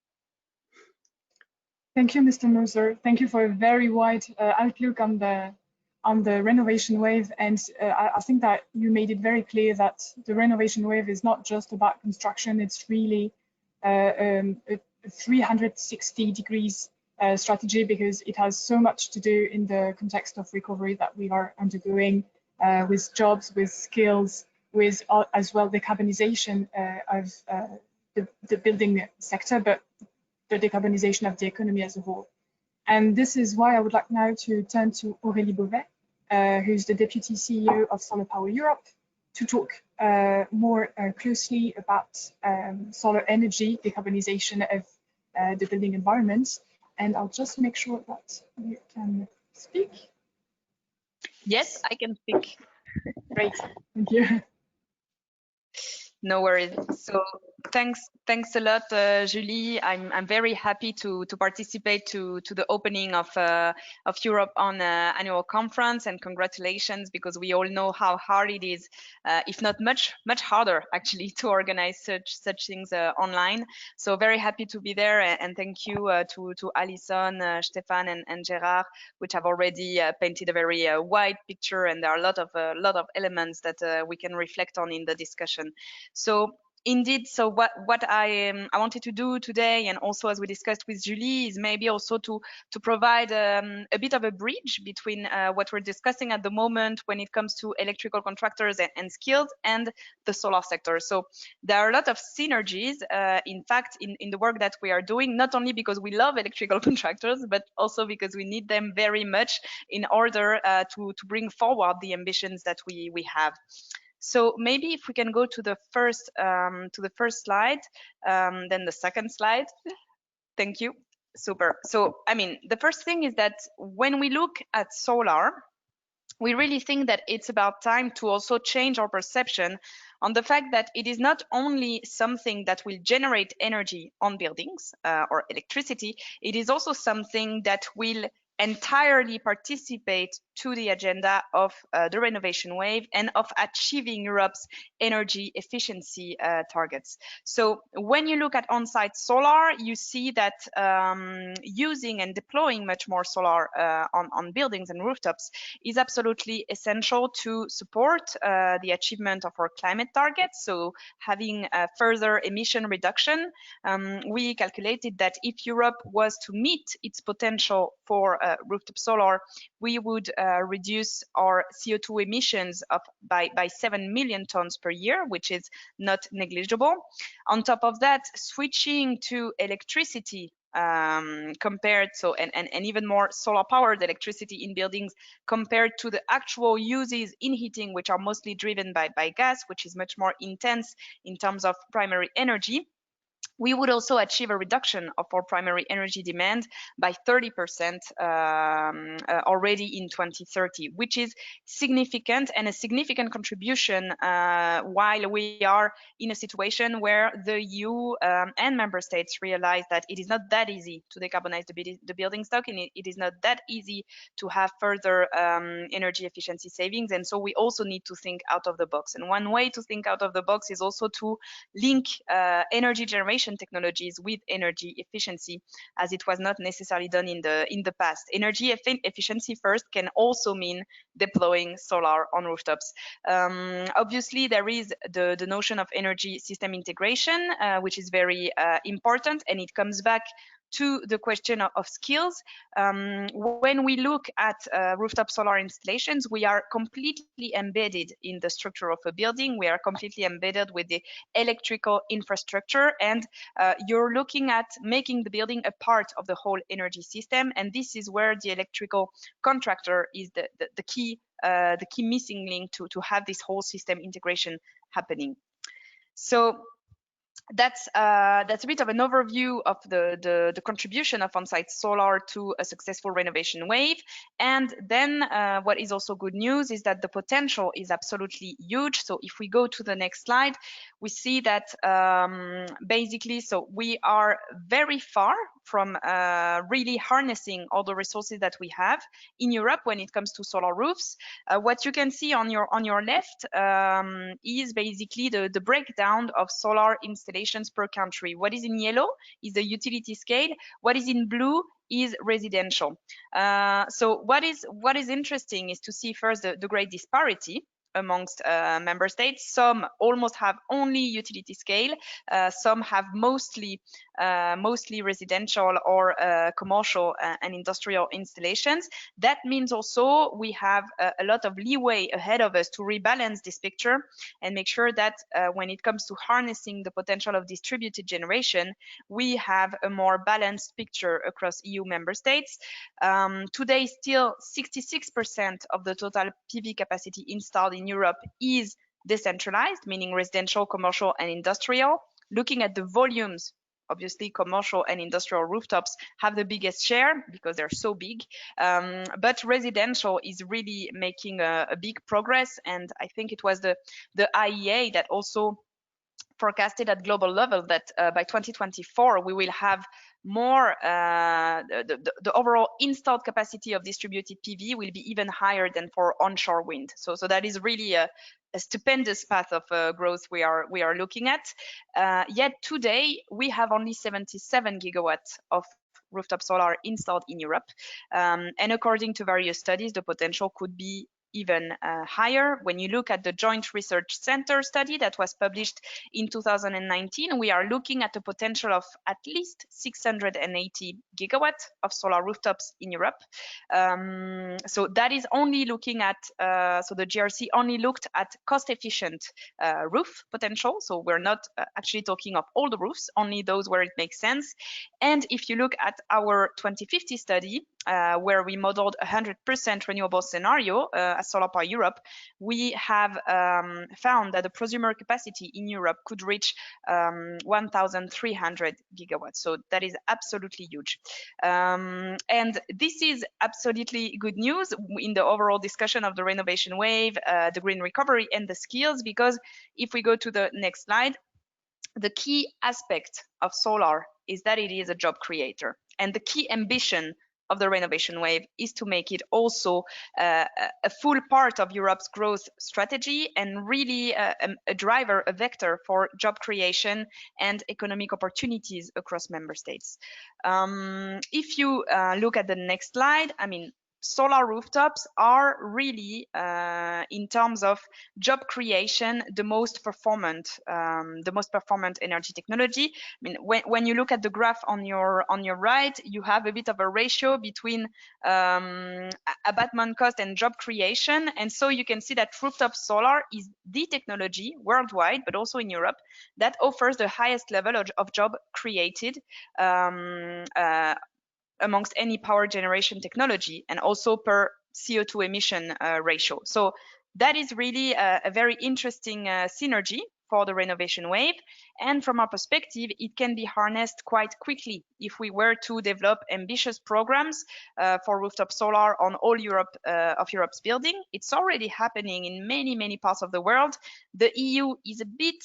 Speaker 1: Thank you, Mr. Moser. Thank you for a very wide outlook on the renovation wave, and I think that you made it very clear that the renovation wave is not just about construction. It's really a 360 degrees strategy, because it has so much to do in the context of recovery that we are undergoing, with jobs, with skills, with as well decarbonization of the building sector, but the decarbonization of the economy as a whole. And this is why I would like now to turn to Aurélie Beauvais, who's the Deputy CEO of SolarPower Europe, to talk more closely about solar energy decarbonization of the building environment. And I'll just make sure that you can speak.
Speaker 5: Yes, I can speak.
Speaker 1: Great, thank you.
Speaker 5: No worries. So thanks a lot, Julie. I'm very happy to participate to the opening of EuropeOn annual conference, and congratulations, because we all know how hard it is, if not much harder actually, to organize such things online. So very happy to be there, and thank you to Alison, Stefan, and Gérard, which have already painted a very wide picture, and there are a lot of elements that we can reflect on in the discussion. So indeed, so what I wanted to do today, and also as we discussed with Julie, is maybe also to provide a bit of a bridge between what we're discussing at the moment when it comes to electrical contractors and skills and the solar sector. So there are a lot of synergies, in fact, in the work that we are doing, not only because we love electrical contractors, but also because we need them very much in order to bring forward the ambitions that we have. So maybe if we can go to the first slide, then the second slide. Thank you. Super. So, I mean, the first thing is that when we look at solar, we really think that it's about time to also change our perception on the fact that it is not only something that will generate energy on buildings or electricity, it is also something that will entirely participate to the agenda of the renovation wave and of achieving Europe's energy efficiency targets. So when you look at on-site solar, you see that using and deploying much more solar on buildings and rooftops is absolutely essential to support the achievement of our climate targets. So having a further emission reduction, we calculated that if Europe was to meet its potential for rooftop solar, we would reduce our CO2 emissions by 7 million tons per year, which is not negligible. On top of that, switching to electricity compared, so and even more solar powered electricity in buildings compared to the actual uses in heating, which are mostly driven by gas, which is much more intense in terms of primary energy, we would also achieve a reduction of our primary energy demand by 30% already in 2030, which is significant and a significant contribution while we are in a situation where the EU and member states realize that it is not that easy to decarbonize the building stock, and it is not that easy to have further energy efficiency savings. And so we also need to think out of the box. And one way to think out of the box is also to link energy generation technologies with energy efficiency, as it was not necessarily done in the past. Energy efficiency first can also mean deploying solar on rooftops. Obviously, there is the notion of energy system integration, which is very important, and it comes back to the question of skills. When we look at rooftop solar installations, we are completely embedded in the structure of a building. We are completely embedded with the electrical infrastructure, and you're looking at making the building a part of the whole energy system. And this is where the electrical contractor is the key missing link to have this whole system integration happening. So that's a bit of an overview of the contribution of on-site solar to a successful renovation wave. And then what is also good news is that the potential is absolutely huge. So if we go to the next slide, we see that basically, so we are very far from really harnessing all the resources that we have in Europe when it comes to solar roofs. What you can see on your left is basically the breakdown of solar installations per country. What is in yellow is the utility scale. What is in blue is residential. So what is interesting is to see first the great disparity amongst member states. Some almost have only utility scale, some have mostly residential or commercial and industrial installations. That means also we have a lot of leeway ahead of us to rebalance this picture and make sure that when it comes to harnessing the potential of distributed generation, we have a more balanced picture across EU member states. Today, still 66% of the total PV capacity installed in Europe is decentralized, meaning residential, commercial, and industrial. Looking at the volumes, obviously commercial and industrial rooftops have the biggest share because they're so big, but residential is really making a big progress. And I think it was the IEA that also forecasted at global level that by 2024 we will have more the overall installed capacity of distributed PV will be even higher than for onshore wind. So that is really a stupendous path of growth we are looking at. Yet today we have only 77 gigawatts of rooftop solar installed in Europe, and according to various studies, the potential could be even higher. When you look at the Joint Research Center study that was published in 2019, we are looking at a potential of at least 680 gigawatts of solar rooftops in Europe. So that is only looking at, so the GRC only looked at cost-efficient roof potential. So we're not actually talking of all the roofs, only those where it makes sense. And if you look at our 2050 study, where we modeled 100% renewable scenario at SolarPower Europe, we have found that the prosumer capacity in Europe could reach 1,300 gigawatts. So that is absolutely huge. And this is absolutely good news in the overall discussion of the renovation wave, the green recovery, and the skills, because if we go to the next slide, the key aspect of solar is that it is a job creator. And the key ambition of the renovation wave is to make it also a full part of Europe's growth strategy and really a driver, a vector for job creation and economic opportunities across member states. If you look at the next slide, I mean, solar rooftops are really, in terms of job creation, the most performant energy technology. I mean, when you look at the graph on your right, you have a bit of a ratio between abatement cost and job creation, and so you can see that rooftop solar is the technology worldwide, but also in Europe, that offers the highest level of job created amongst any power generation technology, and also per CO2 emission ratio. So that is really a very interesting synergy for the renovation wave. And from our perspective, it can be harnessed quite quickly if we were to develop ambitious programs for rooftop solar on all of Europe's building. It's already happening in many parts of the world. The EU is a bit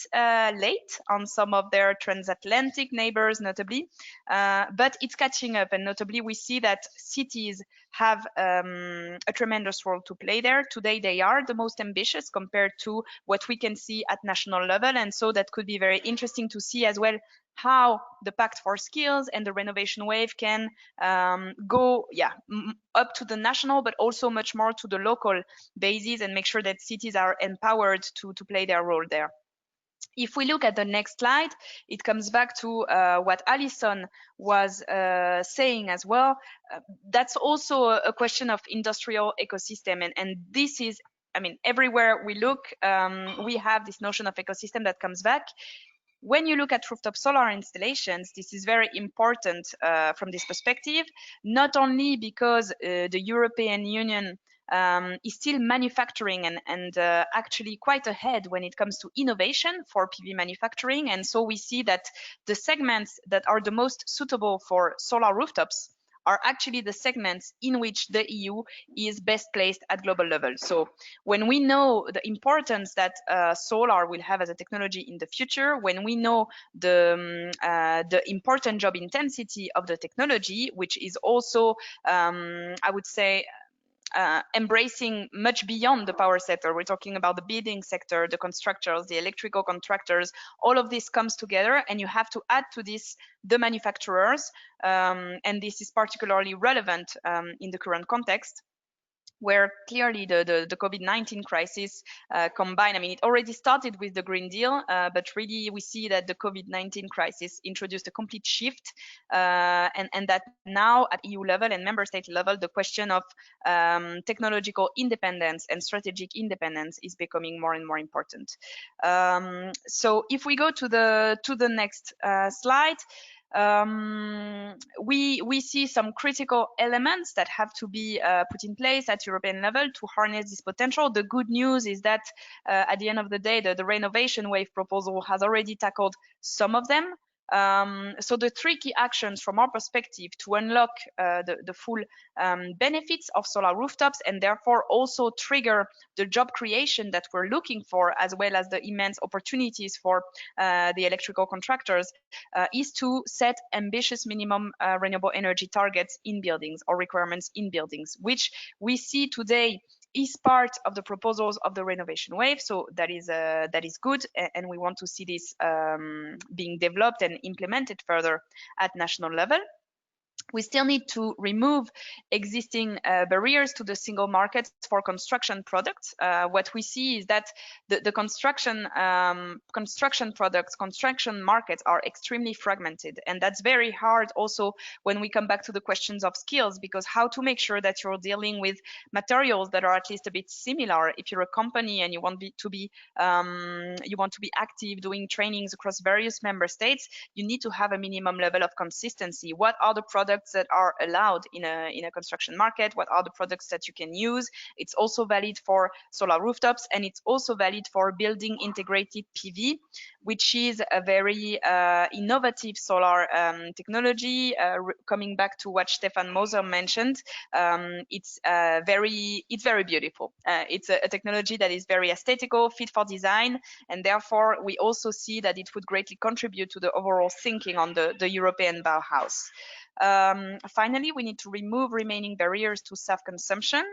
Speaker 5: late on some of their transatlantic neighbors, notably, but it's catching up. And notably, we see that cities have a tremendous role to play there. Today, they are the most ambitious compared to what we can see at national level. And so that could be very interesting to see as well how the Pact for Skills and the renovation wave can go up to the national, but also much more to the local basis, and make sure that cities are empowered to play their role there. If we look at the next slide, it comes back to what Alison was saying as well. That's also a question of industrial ecosystem, and this is, I mean, everywhere we look, we have this notion of ecosystem that comes back. When you look at rooftop solar installations, this is very important from this perspective, not only because the European Union is still manufacturing and actually quite ahead when it comes to innovation for PV manufacturing. And so we see that the segments that are the most suitable for solar rooftops are actually the segments in which the EU is best placed at global level. So when we know the importance that solar will have as a technology in the future, when we know the important job intensity of the technology, which is also, I would say, embracing much beyond the power sector. We're talking about the building sector, the constructors, the electrical contractors. All of this comes together, and you have to add to this the manufacturers, and this is particularly relevant in the current context, where clearly the COVID-19 crisis combined, I mean, it already started with the Green Deal, but really we see that the COVID-19 crisis introduced a complete shift, and that now at EU level and member state level, the question of technological independence and strategic independence is becoming more and more important. So if we go to the next slide, we see some critical elements that have to be put in place at European level to harness this potential. The good news is that at the end of the day, the Renovation Wave proposal has already tackled some of them. So the three key actions from our perspective to unlock the full benefits of solar rooftops and therefore also trigger the job creation that we're looking for, as well as the immense opportunities for the electrical contractors, is to set ambitious minimum renewable energy targets in buildings or requirements in buildings, which we see today is part of the proposals of the Renovation Wave. So that is good, and we want to see this being developed and implemented further at national level. We still need to remove existing barriers to the single market for construction products. What we see is that the construction products, construction markets are extremely fragmented, and that's very hard also when we come back to the questions of skills, because how to make sure that you're dealing with materials that are at least a bit similar. If you're a company and you want to be active doing trainings across various member states, you need to have a minimum level of consistency. What are the products that are allowed in a construction market? What are the products that you can use? It's also valid for solar rooftops, and it's also valid for building integrated PV, which is a very innovative solar technology. Coming back to what Stefan Moser mentioned, it's very beautiful. It's a technology that is very aesthetical, fit for design, and therefore we also see that it would greatly contribute to the overall thinking on the European Bauhaus. Finally, we need to remove remaining barriers to self-consumption,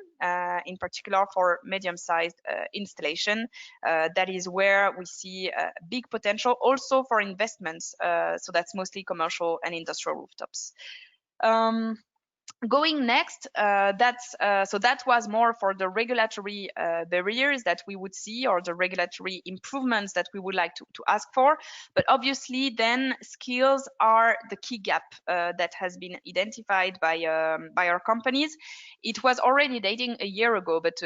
Speaker 5: in particular for medium-sized installation. That is where we see big potential also for investments. So that's mostly commercial and industrial rooftops. Going next, so that was more for the regulatory barriers that we would see, or the regulatory improvements that we would like to ask for. But obviously then skills are the key gap that has been identified by our companies. It was already dating a year ago, but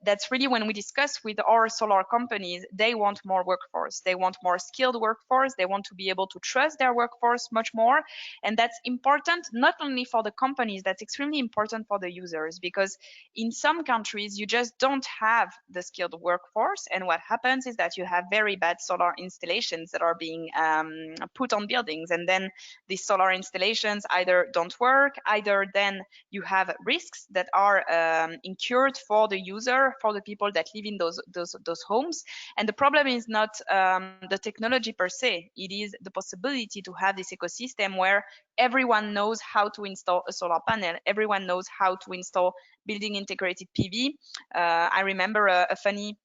Speaker 5: that's really when we discuss with our solar companies, they want more workforce, they want more skilled workforce, they want to be able to trust their workforce much more. And that's important not only for the companies, that's extremely important for the users, because in some countries you just don't have the skilled workforce, and what happens is that you have very bad solar installations that are being put on buildings, and then these solar installations either don't work, either then you have risks that are incurred for the user, for the people that live in those homes. And the problem is not the technology per se, it is the possibility to have this ecosystem where everyone knows how to install a solar panel, everyone knows how to install building integrated PV. I remember a funny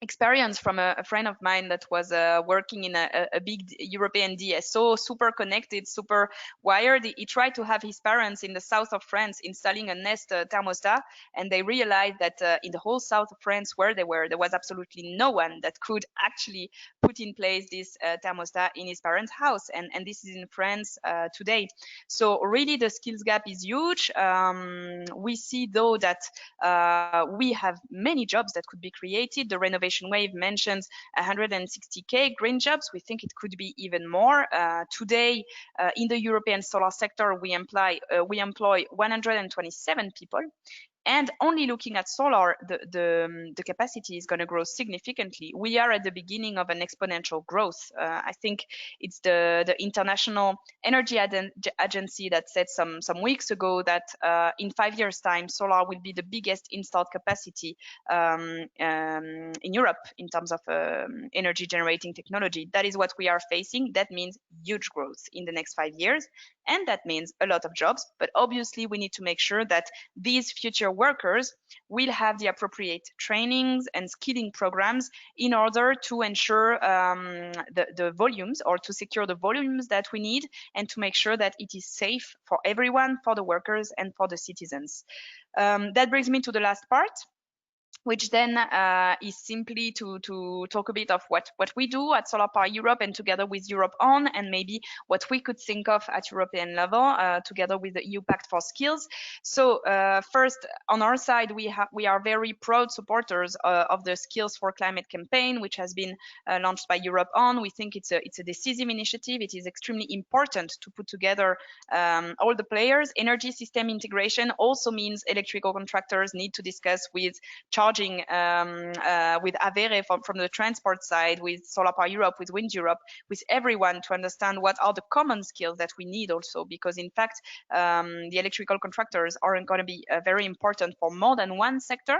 Speaker 5: experience from a friend of mine that was working in a big European DSO, super connected, super wired. He tried to have his parents in the south of France installing a Nest thermostat, and they realized that in the whole south of France where they were, there was absolutely no one that could actually put in place this thermostat in his parents' house, and this is in France today. So really the skills gap is huge. We see though that we have many jobs that could be created. The Renovation Wave mentions 160,000 green jobs. We think it could be even more. Today, in the European solar sector, we employ 127 people. And only looking at solar, the capacity is going to grow significantly. We are at the beginning of an exponential growth. I think it's the International Energy Agency that said some weeks ago that in 5 years' time, solar will be the biggest installed capacity in Europe in terms of energy generating technology. That is what we are facing. That means huge growth in the next 5 years. And that means a lot of jobs. But obviously, we need to make sure that these future workers will have the appropriate trainings and skilling programs in order to ensure the volumes, or to secure the volumes that we need, and to make sure that it is safe for everyone, for the workers and for the citizens. That brings me to the last part, which then is simply to talk a bit of what we do at SolarPower Europe, and together with EuropeOn, and maybe what we could think of at European level together with the EU Pact for Skills. So first, on our side, we are very proud supporters of the Skills for Climate campaign, which has been launched by EuropeOn. We think it's a decisive initiative. It is extremely important to put together all the players. Energy system integration also means electrical contractors need to discuss with charging with Avere from the transport side, with SolarPower Europe, with Wind Europe, with everyone, to understand what are the common skills that we need also, because in fact the electrical contractors are going to be very important for more than one sector.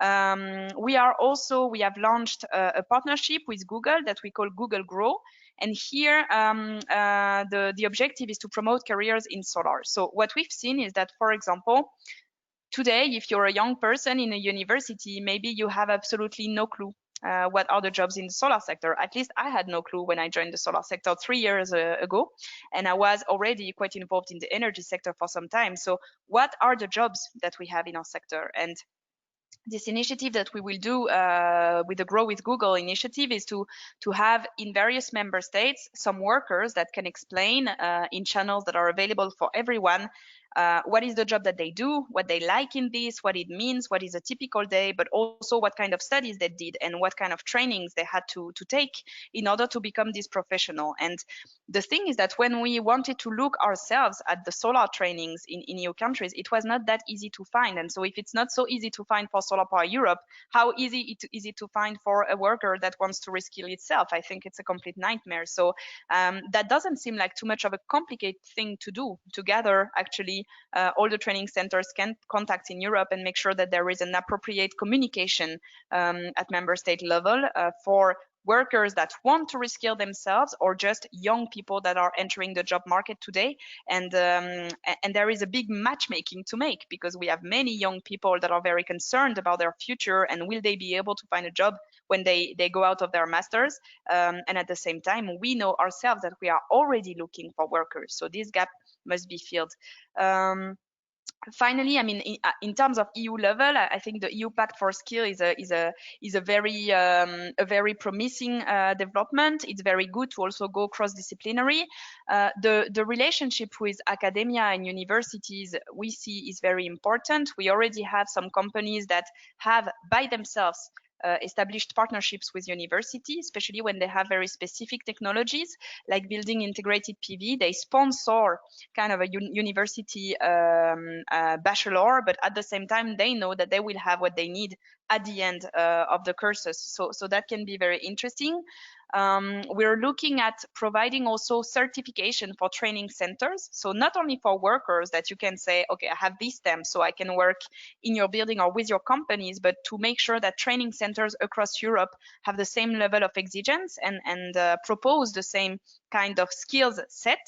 Speaker 5: We have launched a partnership with Google that we call Google Grow. And here the objective is to promote careers in solar. So what we've seen is that, for example, today, if you're a young person in a university, maybe you have absolutely no clue what are the jobs in the solar sector. At least I had no clue when I joined the solar sector 3 years ago, and I was already quite involved in the energy sector for some time. So what are the jobs that we have in our sector? And this initiative that we will do with the Grow with Google initiative is to have in various member states some workers that can explain in channels that are available for everyone what is the job that they do, what they like in this, what it means, what is a typical day, but also what kind of studies they did and what kind of trainings they had to take in order to become this professional. And the thing is that when we wanted to look ourselves at the solar trainings in EU countries, it was not that easy to find. And so if it's not so easy to find for SolarPower Europe, how easy is it to find for a worker that wants to reskill itself? I think it's a complete nightmare. So that doesn't seem like too much of a complicated thing to do, to gather actually all the training centers can contact in Europe and make sure that there is an appropriate communication at member state level for workers that want to reskill themselves, or just young people that are entering the job market today. And there is a big matchmaking to make, because we have many young people that are very concerned about their future and will they be able to find a job when they go out of their masters. And at the same time, we know ourselves that we are already looking for workers. So this gap must be filled. Finally, I mean, in terms of EU level, I think the EU Pact for Skill is a very promising development. It's very good to also go cross-disciplinary. The relationship with academia and universities we see is very important. We already have some companies that have by themselves established partnerships with universities, especially when they have very specific technologies like building integrated PV. They sponsor kind of a university bachelor, but at the same time they know that they will have what they need at the end of the courses. So that can be very interesting. We're looking at providing also certification for training centers. So not only for workers that you can say, okay, I have this stamp so I can work in your building or with your companies, but to make sure that training centers across Europe have the same level of exigence and propose the same kind of skills set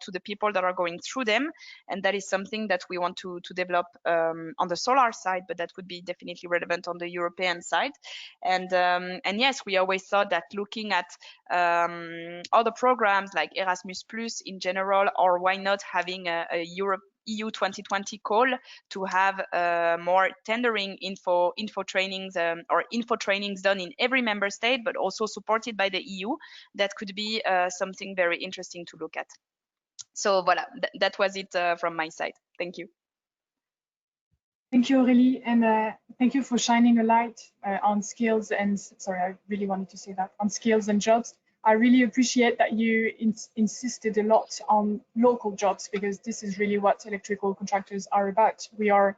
Speaker 5: to the people that are going through them. And that is something that we want to develop on the solar side, but that would be definitely relevant on the European side. And yes, we always thought that looking at other programs like Erasmus Plus in general, or why not having a EU 2020 call to have more tendering info trainings or info trainings done in every member state, but also supported by the EU. That could be something very interesting to look at. So voilà, that was it from my side. Thank you.
Speaker 1: Thank you, Aurélie, and thank you for shining a light on skills and, sorry, I really wanted to say that, on skills and jobs. I really appreciate that you insisted a lot on local jobs, because this is really what electrical contractors are about. We are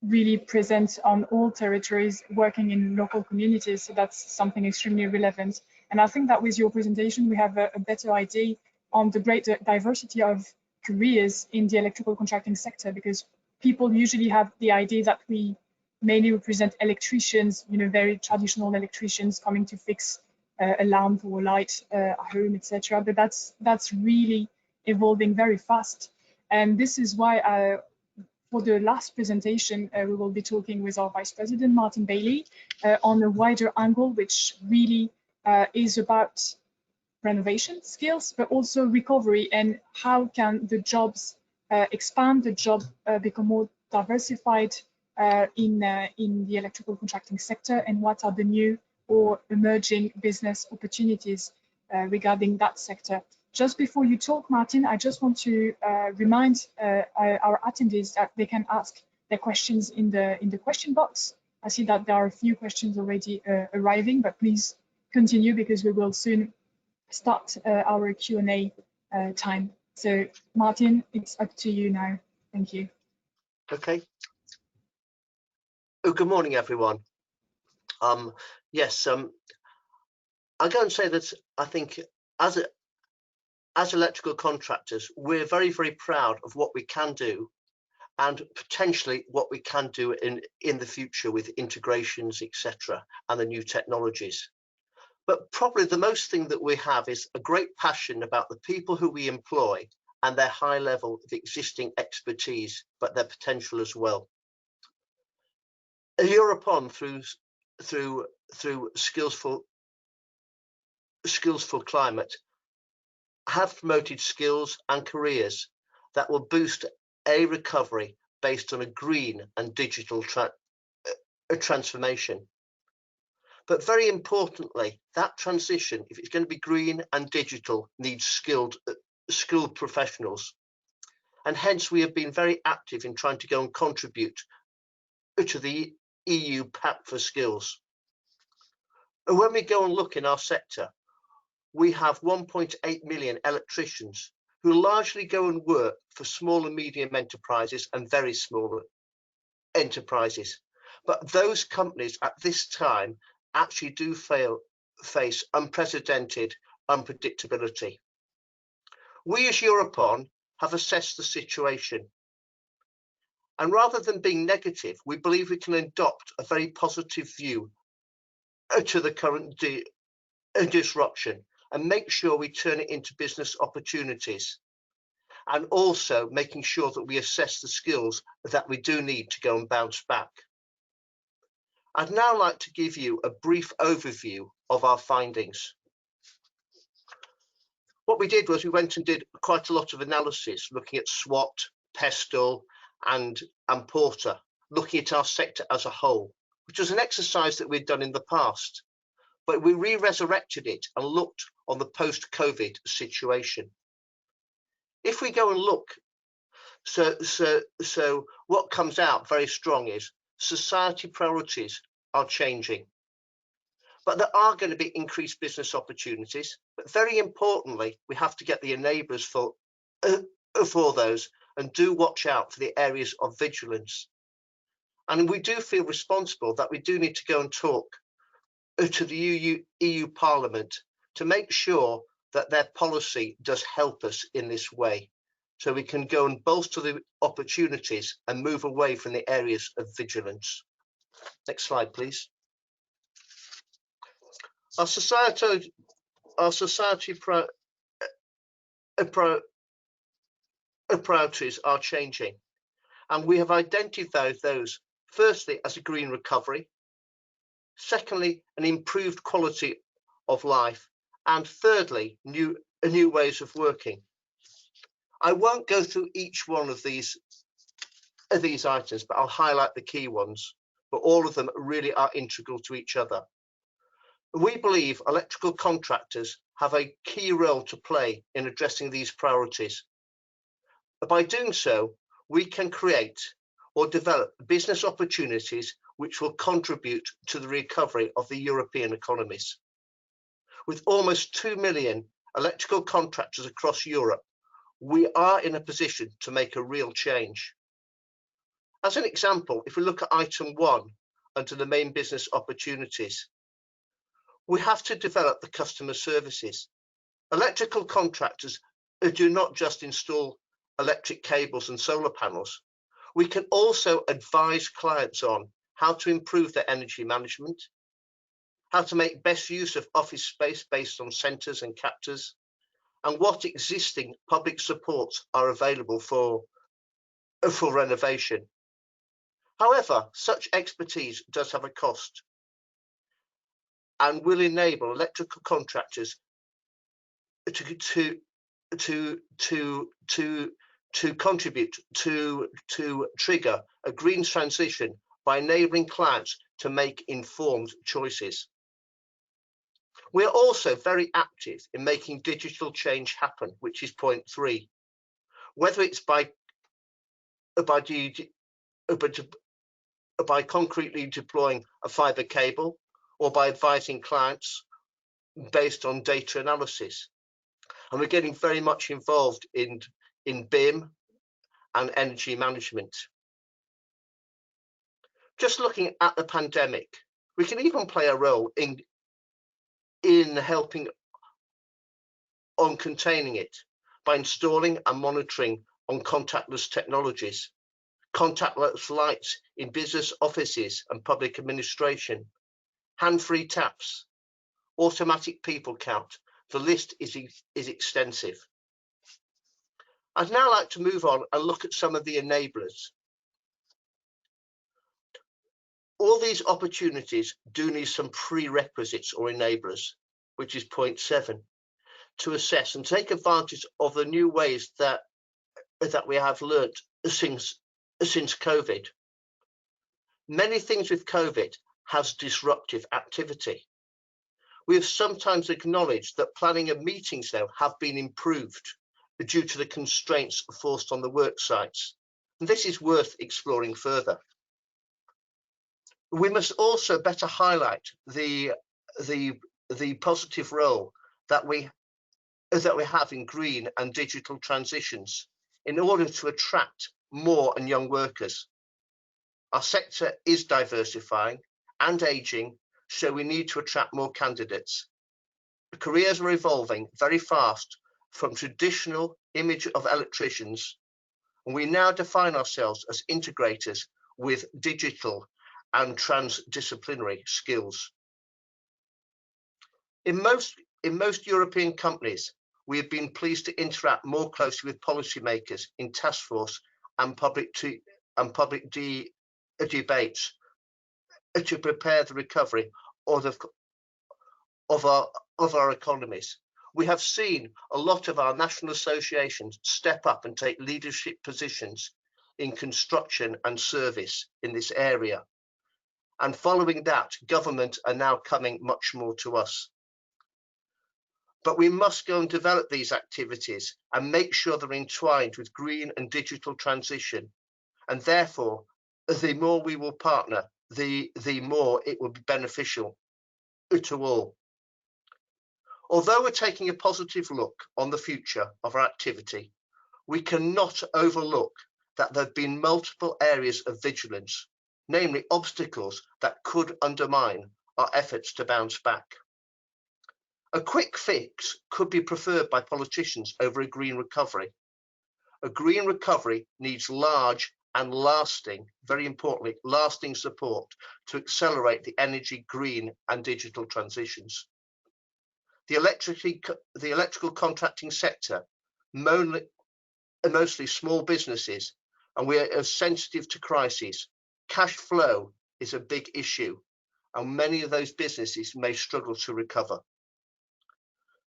Speaker 1: really present on all territories, working in local communities. So that's something extremely relevant. And I think that with your presentation, we have a better idea on the great diversity of careers in the electrical contracting sector, because people usually have the idea that we mainly represent electricians, you know, very traditional electricians coming to fix a lamp or light a home, etc. But that's really evolving very fast. And this is why for the last presentation, we will be talking with our Vice President, Martin Bailey, on a wider angle, which really is about renovation skills, but also recovery, and how can the jobs expand, the job become more diversified in the electrical contracting sector, and what are the new or emerging business opportunities regarding that sector. Just before you talk, Martin, I just want to remind our attendees that they can ask their questions in the question box. I see that there are a few questions already arriving, but please continue, because we will soon start our Q&A time. So Martin, it's up to you now. Thank you.
Speaker 6: Okay. Oh, good morning, everyone. Yes, I'm going to say that I think as electrical contractors, we're very, very proud of what we can do, and potentially what we can do in the future with integrations, etc., and the new technologies. But probably the most thing that we have is a great passion about the people who we employ and their high level of existing expertise, but their potential as well. EuropeOn, through Skills for Climate, have promoted skills and careers that will boost a recovery based on a green and digital transformation. But very importantly, that transition, if it's going to be green and digital, needs skilled professionals. And hence we have been very active in trying to go and contribute to the EU Pact for Skills. And when we go and look in our sector, we have 1.8 million electricians who largely go and work for small and medium enterprises and very small enterprises. But those companies at this time actually do face unprecedented unpredictability. We as EuropeOn have assessed the situation. And rather than being negative, we believe we can adopt a very positive view to the current disruption and make sure we turn it into business opportunities, and also making sure that we assess the skills that we do need to go and bounce back. I'd now like to give you a brief overview of our findings. What we did was we went and did quite a lot of analysis, looking at SWOT, PESTEL and Porter, looking at our sector as a whole, which was an exercise that we'd done in the past, but we re-resurrected it and looked on the post-COVID situation. If we go and look, so what comes out very strong is society priorities are changing, but there are going to be increased business opportunities. But very importantly, we have to get the enablers for those, and do watch out for the areas of vigilance. And we do feel responsible that we do need to go and talk to the EU Parliament to make sure that their policy does help us in this way, so we can go and bolster the opportunities and move away from the areas of vigilance. Next slide, please. Our society priorities are changing, and we have identified those firstly as a green recovery, secondly an improved quality of life, and thirdly new ways of working. I won't go through each one of these items, but I'll highlight the key ones, but all of them really are integral to each other. We believe electrical contractors have a key role to play in addressing these priorities. By doing so, we can create or develop business opportunities which will contribute to the recovery of the European economies. With almost 2 million electrical contractors across Europe, we are in a position to make a real change. As an example, if we look at item 1 under the main business opportunities, we have to develop the customer services. Electrical contractors do not just install electric cables and solar panels. We can also advise clients on how to improve their energy management, how to make best use of office space based on centres and captors, and what existing public supports are available for renovation. However, such expertise does have a cost and will enable electrical contractors to contribute to trigger a green transition by enabling clients to make informed choices. We are also very active in making digital change happen, which is point 3. Whether it's by concretely deploying a fibre cable or by advising clients based on data analysis. And we're getting very much involved in BIM and energy management. Just looking at the pandemic, we can even play a role in helping on containing it by installing and monitoring on contactless technologies, contactless lights in business offices and public administration, hand-free taps, automatic people count. The list is extensive. I'd now like to move on and look at some of the enablers. All these opportunities do need some prerequisites or enablers, which is point 7, to assess and take advantage of the new ways that we have learnt since COVID. Many things with COVID has disruptive activity. We have sometimes acknowledged that planning and meetings now have been improved due to the constraints forced on the work sites. And this is worth exploring further. We must also better highlight the positive role that we have in green and digital transitions in order to attract more and young workers. Our sector is diversifying and ageing, so we need to attract more candidates. The careers are evolving very fast from traditional image of electricians, and we now define ourselves as integrators with digital and transdisciplinary skills. In most European companies, we have been pleased to interact more closely with policymakers in task force and public debates to prepare the recovery of our economies. We have seen a lot of our national associations step up and take leadership positions in construction and service in this area. And following that, government are now coming much more to us. But we must go and develop these activities and make sure they're entwined with green and digital transition. And therefore, the more we will partner, the more it will be beneficial to all. Although we're taking a positive look on the future of our activity, we cannot overlook that there have been multiple areas of vigilance, namely obstacles that could undermine our efforts to bounce back. A quick fix could be preferred by politicians over a green recovery. A green recovery needs large and lasting, very importantly, lasting support to accelerate the energy, green and digital transitions. The electrical contracting sector, mostly small businesses, and we are sensitive to crises. Cash flow is a big issue, and many of those businesses may struggle to recover.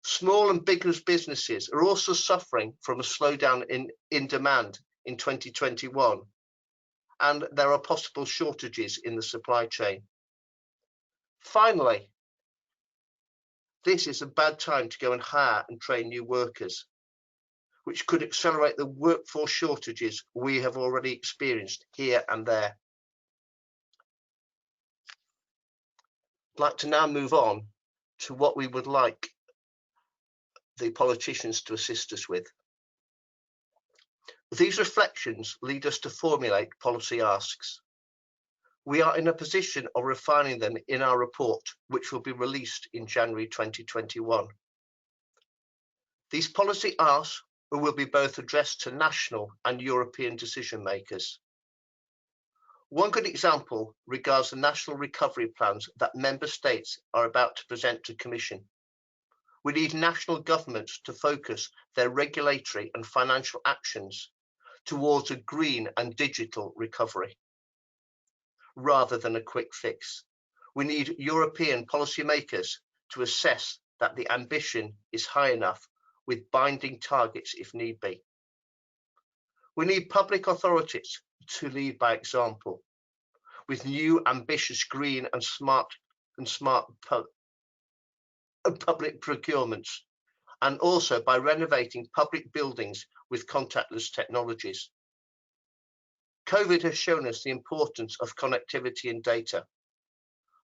Speaker 6: Small and bigger businesses are also suffering from a slowdown in demand in 2021, and there are possible shortages in the supply chain. Finally, this is a bad time to go and hire and train new workers, which could accelerate the workforce shortages we have already experienced here and there. I'd like to now move on to what we would like the politicians to assist us with. These reflections lead us to formulate policy asks. We are in a position of refining them in our report, which will be released in January 2021. These policy asks will be both addressed to national and European decision makers. One good example regards the national recovery plans that member states are about to present to Commission. We need national governments to focus their regulatory and financial actions towards a green and digital recovery, rather than a quick fix. We need European policymakers to assess that the ambition is high enough with binding targets if need be. We need public authorities to lead by example with new ambitious green and smart public procurements, and also by renovating public buildings with contactless technologies. COVID has shown us the importance of connectivity and data.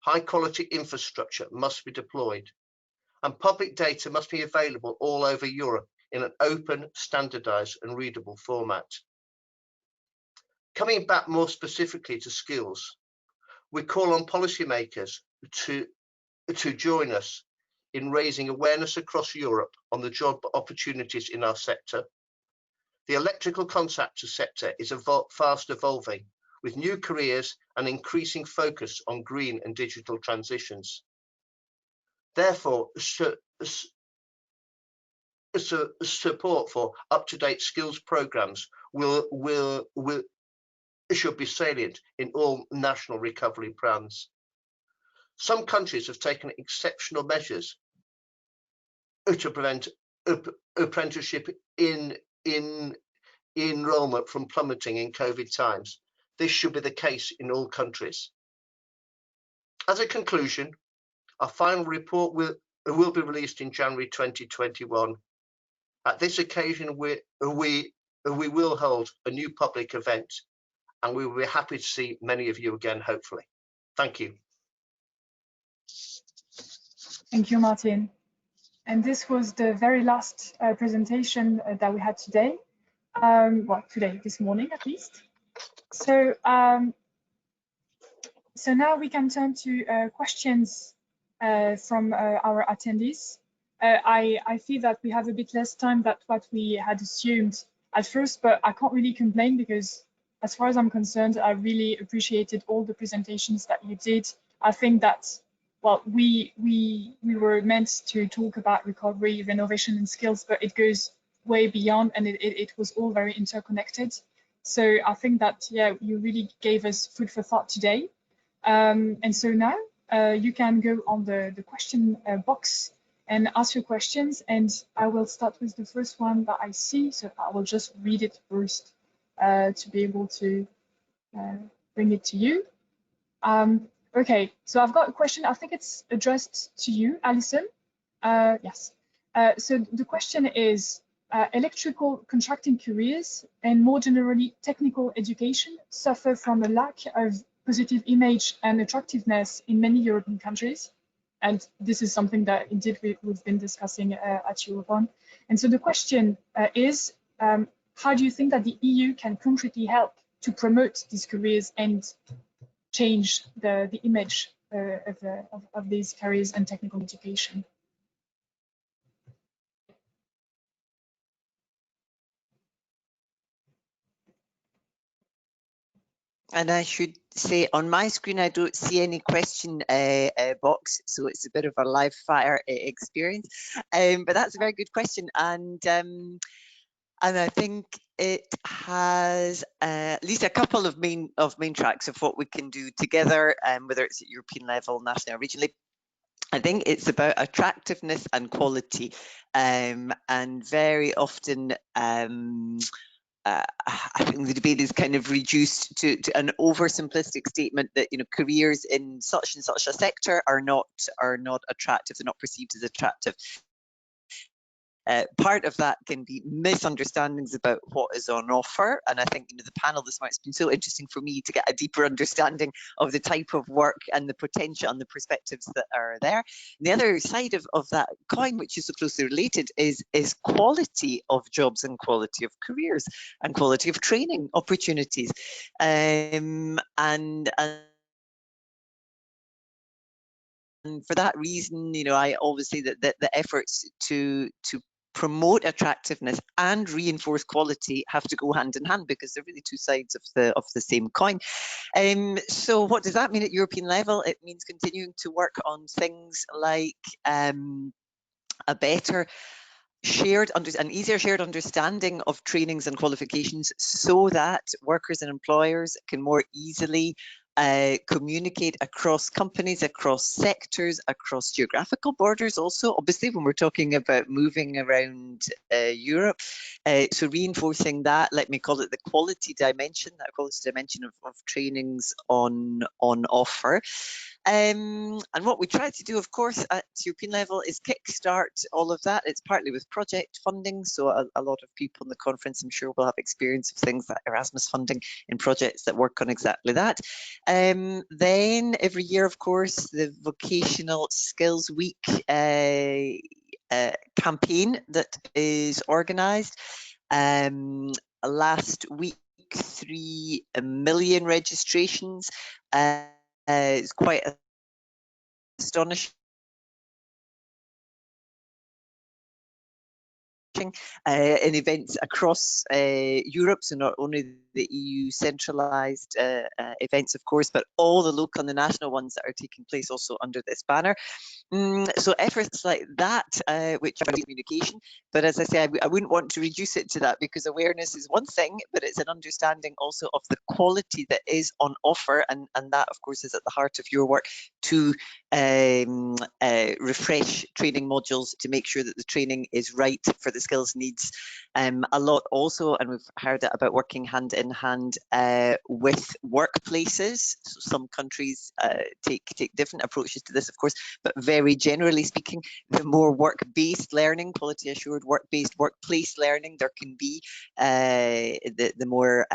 Speaker 6: High quality infrastructure must be deployed, and public data must be available all over Europe in an open, standardized and readable format. Coming back more specifically to skills, we call on policymakers to join us in raising awareness across Europe on the job opportunities in our sector. The electrical contractor sector is fast evolving with new careers and increasing focus on green and digital transitions. Therefore, support for up-to-date skills programs should be salient in all national recovery plans. Some countries have taken exceptional measures to prevent apprenticeship enrollment from plummeting in COVID times. This should be the case in all countries. As a conclusion, our final report will be released in January 2021. At this occasion, we will hold a new public event, and we will be happy to see many of you again, hopefully. Thank you.
Speaker 1: Thank you, Martin. And this was the very last presentation that we had today. Well, this morning at least. So, so now we can turn to questions from our attendees. I feel that we have a bit less time than what we had assumed at first, but I can't really complain because as far as I'm concerned, I really appreciated all the presentations that you did. I think that, well, we were meant to talk about recovery, renovation and skills, but it goes way beyond, and it was all very interconnected. So I think that, yeah, you really gave us food for thought today. And so now you can go on the question box and ask your questions, and I will start with the first one that I see. So I will just read it first to be able to bring it to you. Okay, so I've got a question. I think it's addressed to you, Alison. Yes. So the question is, electrical contracting careers and more generally technical education suffer from a lack of positive image and attractiveness in many European countries. And this is something that indeed we've been discussing at EuropeOn. And so the question is, how do you think that the EU can concretely help to promote these careers and change the image of these careers and technical education?
Speaker 3: And I should say on my screen, I don't see any question box, so it's a bit of a live fire experience. But that's a very good question, and I think it has at least a couple of main tracks of what we can do together, whether it's at European level, national, or regionally. I think it's about attractiveness and quality, and very often. I think the debate is kind of reduced to an oversimplistic statement that, you know, careers in such and such a sector are not attractive, they're not perceived as attractive. part of that can be misunderstandings about what is on offer. And I think, you know, the panel this morning has been so interesting for me to get a deeper understanding of the type of work and the potential and the perspectives that are there. And the other side of that coin, which is so closely related, is quality of jobs and quality of careers and quality of training opportunities. And for that reason, you know, I always say that the efforts to promote attractiveness and reinforce quality have to go hand in hand, because they're really two sides of the same coin. So what does that mean at European level? It means continuing to work on things like a better an easier shared understanding of trainings and qualifications, so that workers and employers can more easily communicate across companies, across sectors, across geographical borders also, obviously, when we're talking about moving around Europe. So reinforcing that, let me call it the quality dimension, that quality dimension of trainings on offer. And what we try to do, of course, at European level is kickstart all of that. It's partly with project funding. So a lot of people in the conference, I'm sure, will have experience of things like Erasmus funding in projects that work on exactly that. Then every year, of course, the Vocational Skills Week campaign that is organised. Last week, 3 million registrations. It's quite astonishing. In events across Europe, so not only the EU centralised events, of course, but all the local and the national ones that are taking place also under this banner. So efforts like that, which are communication, but as I say, I wouldn't want to reduce it to that, because awareness is one thing, but it's an understanding also of the quality that is on offer, and that, of course, is at the heart of your work, to refresh training modules to make sure that the training is right for the skills needs. A lot also, and we've heard it about working hand in hand with workplaces. So some countries take different approaches to this, of course, but very generally speaking, the more work-based learning, quality assured work-based workplace learning there can be, the more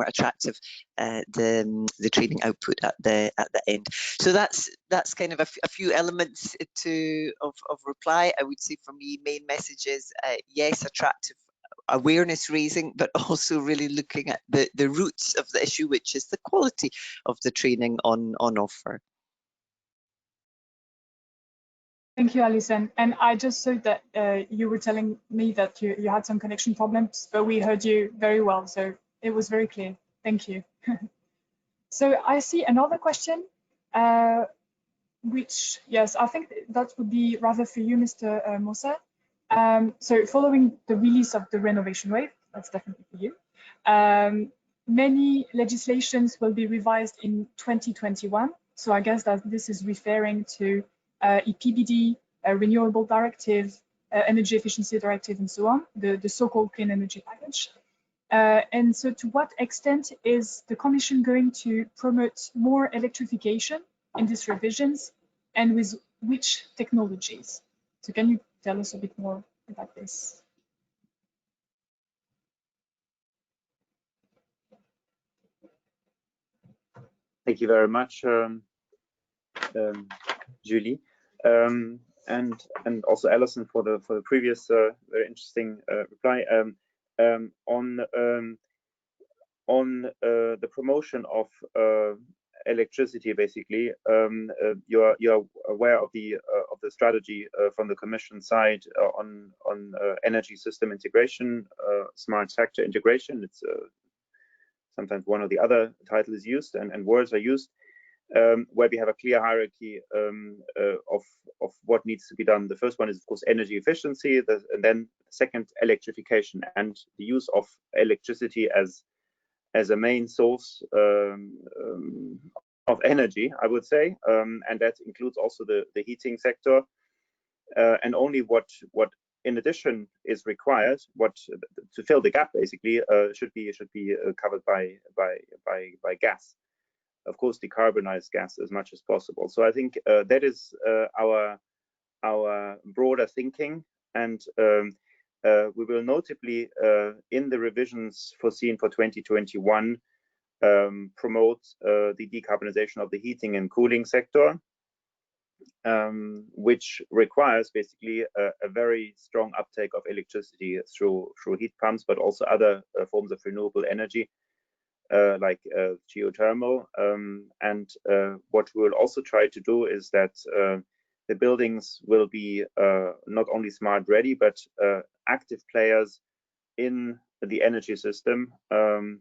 Speaker 3: attractive the training output at the end. So that's kind of a few elements of reply. I would say for me, main message is yes, attractive awareness raising, but also really looking at the roots of the issue, which is the quality of the training on offer.
Speaker 1: Thank you, Alison. And I just saw that you were telling me that you had some connection problems, but we heard you very well, so it was very clear. Thank you. So I see another question, which, yes, I think that would be rather for you, Mr. Moser. So following the release of the Renovation Wave, that's definitely for you, many legislations will be revised in 2021. So I guess that this is referring to EPBD, Renewable Directive, Energy Efficiency Directive, and so on, the so-called Clean Energy Package. And so to what extent is the Commission going to promote more electrification in these revisions, and with which technologies? So can you tell us a bit more about this?
Speaker 4: Thank you very much, Julie, and also Alison for the previous very interesting reply. On the promotion of electricity, basically, you're aware of the strategy from the Commission side on energy system integration, smart sector integration. It's sometimes one or the other title is used, and words are used, where we have a clear hierarchy of what needs to be done. The first one is, of course, energy efficiency, and then second, electrification, and the use of electricity as a main source of energy, I would say, and that includes also the heating sector, and only what in addition is required, what to fill the gap, basically, should be covered by gas. Of course, decarbonized gas as much as possible. So I think that is our broader thinking, and We will notably, in the revisions foreseen for 2021, promote the decarbonization of the heating and cooling sector, which requires basically a very strong uptake of electricity through heat pumps, but also other forms of renewable energy, like geothermal. And what we will also try to do is that the buildings will be not only smart ready, but active players in the energy system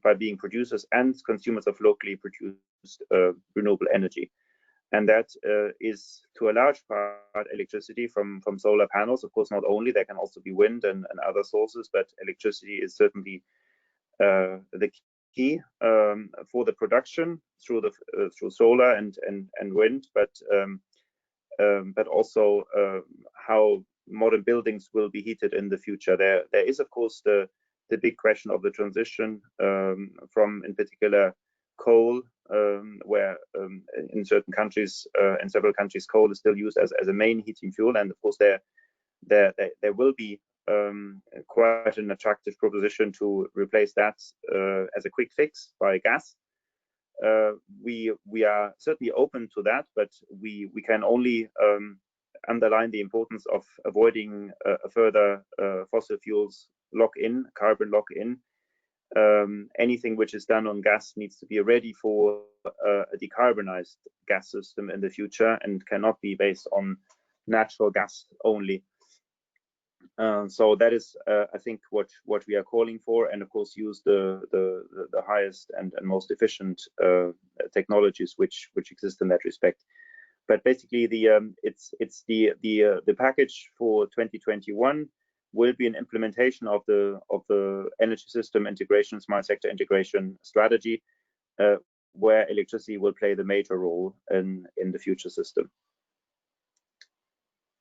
Speaker 4: by being producers and consumers of locally produced renewable energy. And that is to a large part electricity from solar panels. Of course, not only, there can also be wind and other sources, but electricity is certainly the key for the production through solar and wind, but also how modern buildings will be heated in the future. There is, of course, the big question of the transition from, in particular, coal, where in certain countries, in several countries, coal is still used as a main heating fuel, and of course there will be quite an attractive proposition to replace that as a quick fix by gas. We are certainly open to that, but we can only underline the importance of avoiding a further fossil fuels lock-in, carbon lock-in. Anything which is done on gas needs to be ready for a decarbonized gas system in the future and cannot be based on natural gas only. So that is, I think, what we are calling for, and of course use the highest and most efficient technologies which exist in that respect. But basically, it's the package for 2021 will be an implementation of the energy system integration, smart sector integration strategy, where electricity will play the major role in the future system.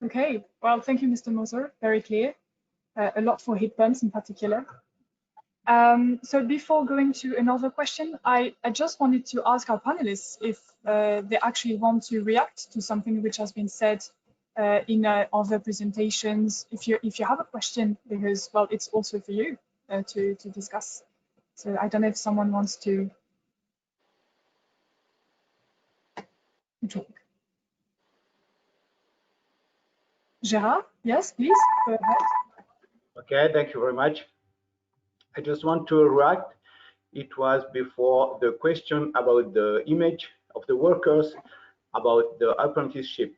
Speaker 1: Okay, well, thank you, Mr. Moser. Very clear. A lot for heat pumps in particular. So before going to another question, I just wanted to ask our panelists if they actually want to react to something which has been said in other presentations. If you have a question, because, well, it's also for you to discuss. So I don't know if someone wants to talk. Gérard, yes, please, go ahead.
Speaker 2: Okay, thank you very much. I just want to react. It was before the question about the image of the workers, about the apprenticeship.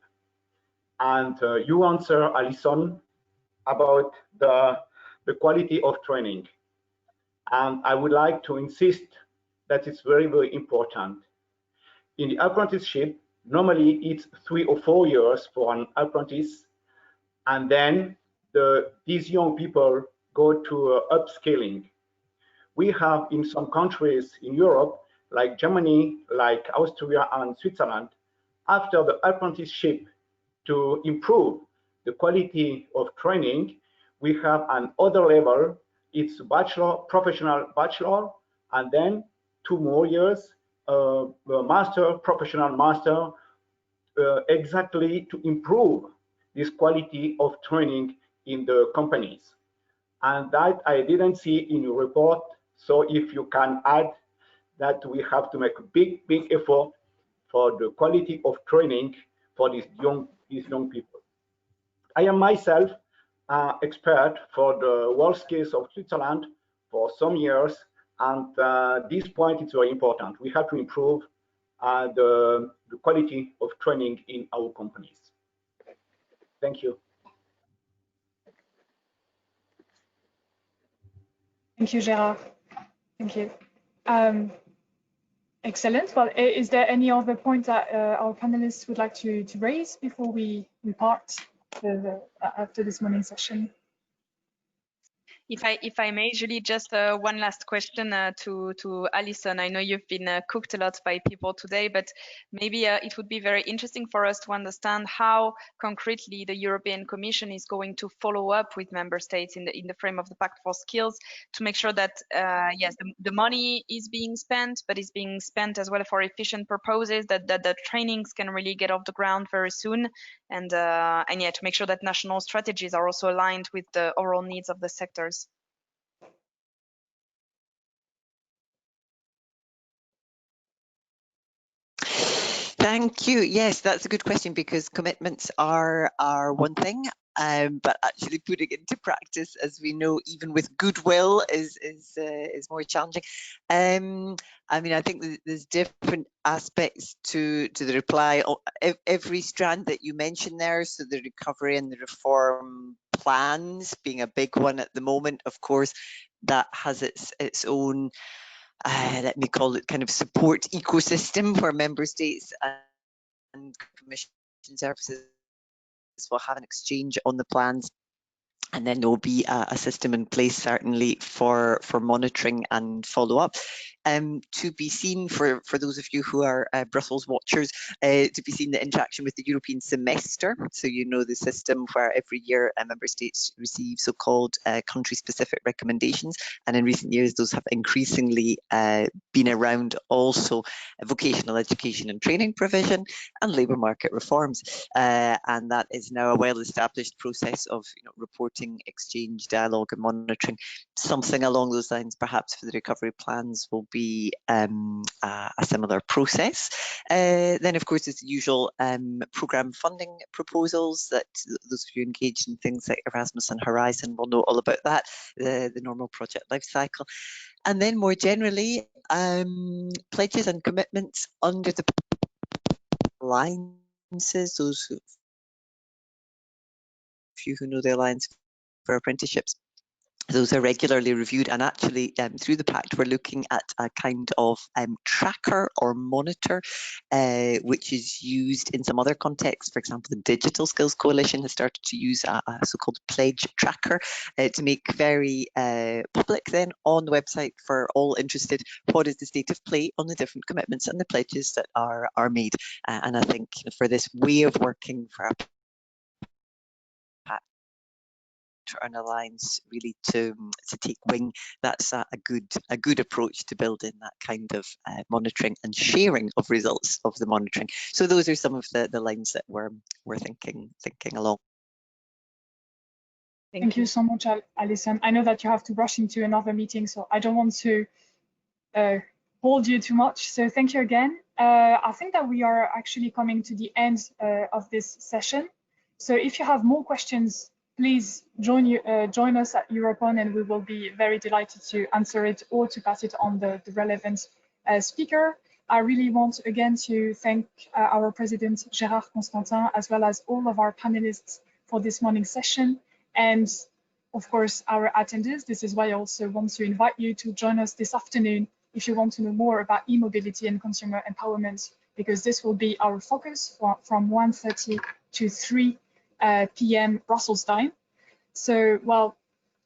Speaker 2: And you answer, Alison, about the quality of training. And I would like to insist that it's very, very important. In the apprenticeship, normally it's 3 or 4 years for an apprentice, and then these young people go to upscaling. We have in some countries in Europe, like Germany, like Austria and Switzerland, after the apprenticeship, to improve the quality of training, we have another level. It's bachelor, professional bachelor, and then 2 more years, master, professional master, exactly to improve this quality of training in the companies. And that I didn't see in your report. So if you can add that, we have to make a big effort for the quality of training for these young people. I am myself expert for the world skills of Switzerland for some years, and this point is very important. We have to improve the quality of training in our companies. Thank you.
Speaker 1: Thank you, Gérard. Thank you. Excellent. Well, is there any other point that our panelists would like to raise before we part after this morning session?
Speaker 5: If I may, Julie, just one last question to Alison. I know you've been cooked a lot by people today, but maybe it would be very interesting for us to understand how concretely the European Commission is going to follow up with member states in the frame of the Pact for Skills to make sure that yes, the money is being spent, but it's being spent as well for efficient purposes, that the trainings can really get off the ground very soon, and yeah, to make sure that national strategies are also aligned with the overall needs of the sectors.
Speaker 3: Thank you. Yes, that's a good question, because commitments are one thing, but actually putting it into practice, as we know, even with goodwill, is more challenging. I mean, I think there's different aspects to the reply. Every strand that you mentioned there, so the recovery and the reform plans being a big one at the moment, of course, that has its own let me call it kind of support ecosystem, where member states and commission services will have an exchange on the plans. And then there will be a system in place, certainly, for monitoring and follow up. To be seen, for those of you who are Brussels watchers, to be seen the interaction with the European semester. So you know the system where every year member states receive so-called country-specific recommendations. And in recent years, those have increasingly been around also vocational education and training provision and labour market reforms. And that is now a well-established process of reporting, exchange, dialogue and monitoring. Something along those lines, perhaps, for the recovery plans will be a similar process. Then, of course, there's the usual programme funding proposals that those of you engaged in things like Erasmus and Horizon will know all about that, the normal project life cycle. And then more generally, pledges and commitments under the alliances, those of you who know the Alliance for Apprenticeships. Those are regularly reviewed, and actually through the Pact we're looking at a kind of tracker or monitor which is used in some other contexts. For example, the Digital Skills Coalition has started to use a so-called pledge tracker to make very public then on the website for all interested what is the state of play on the different commitments and the pledges that are made. And I think for this way of working for our an alliance really to take wing, that's a good approach to building that kind of monitoring and sharing of results of the monitoring. So those are some of the lines that we're thinking along.
Speaker 1: Thank you so much, Alison. I know that you have to rush into another meeting, so I don't want to hold you too much. So thank you again. I think that we are actually coming to the end of this session. So if you have more questions, please join us at EuropeOn, and we will be very delighted to answer it or to pass it on the relevant speaker. I really want again to thank our President Gérard Constantin, as well as all of our panelists for this morning's session, and of course our attendees. This is why I also want to invite you to join us this afternoon if you want to know more about e-mobility and consumer empowerment, because this will be our focus from 1:30 to 3 p.m. Brussels time. So, well,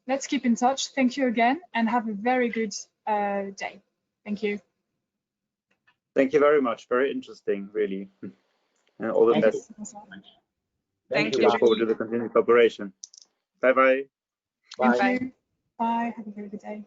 Speaker 1: let's keep in touch. Thank you again, and have a very good day. Thank you.
Speaker 4: Thank you very much. Very interesting, really. And all the best.
Speaker 5: Thank you.
Speaker 4: Look forward to the continued cooperation. Bye-bye.
Speaker 1: Thank you. Bye. Have a very good day.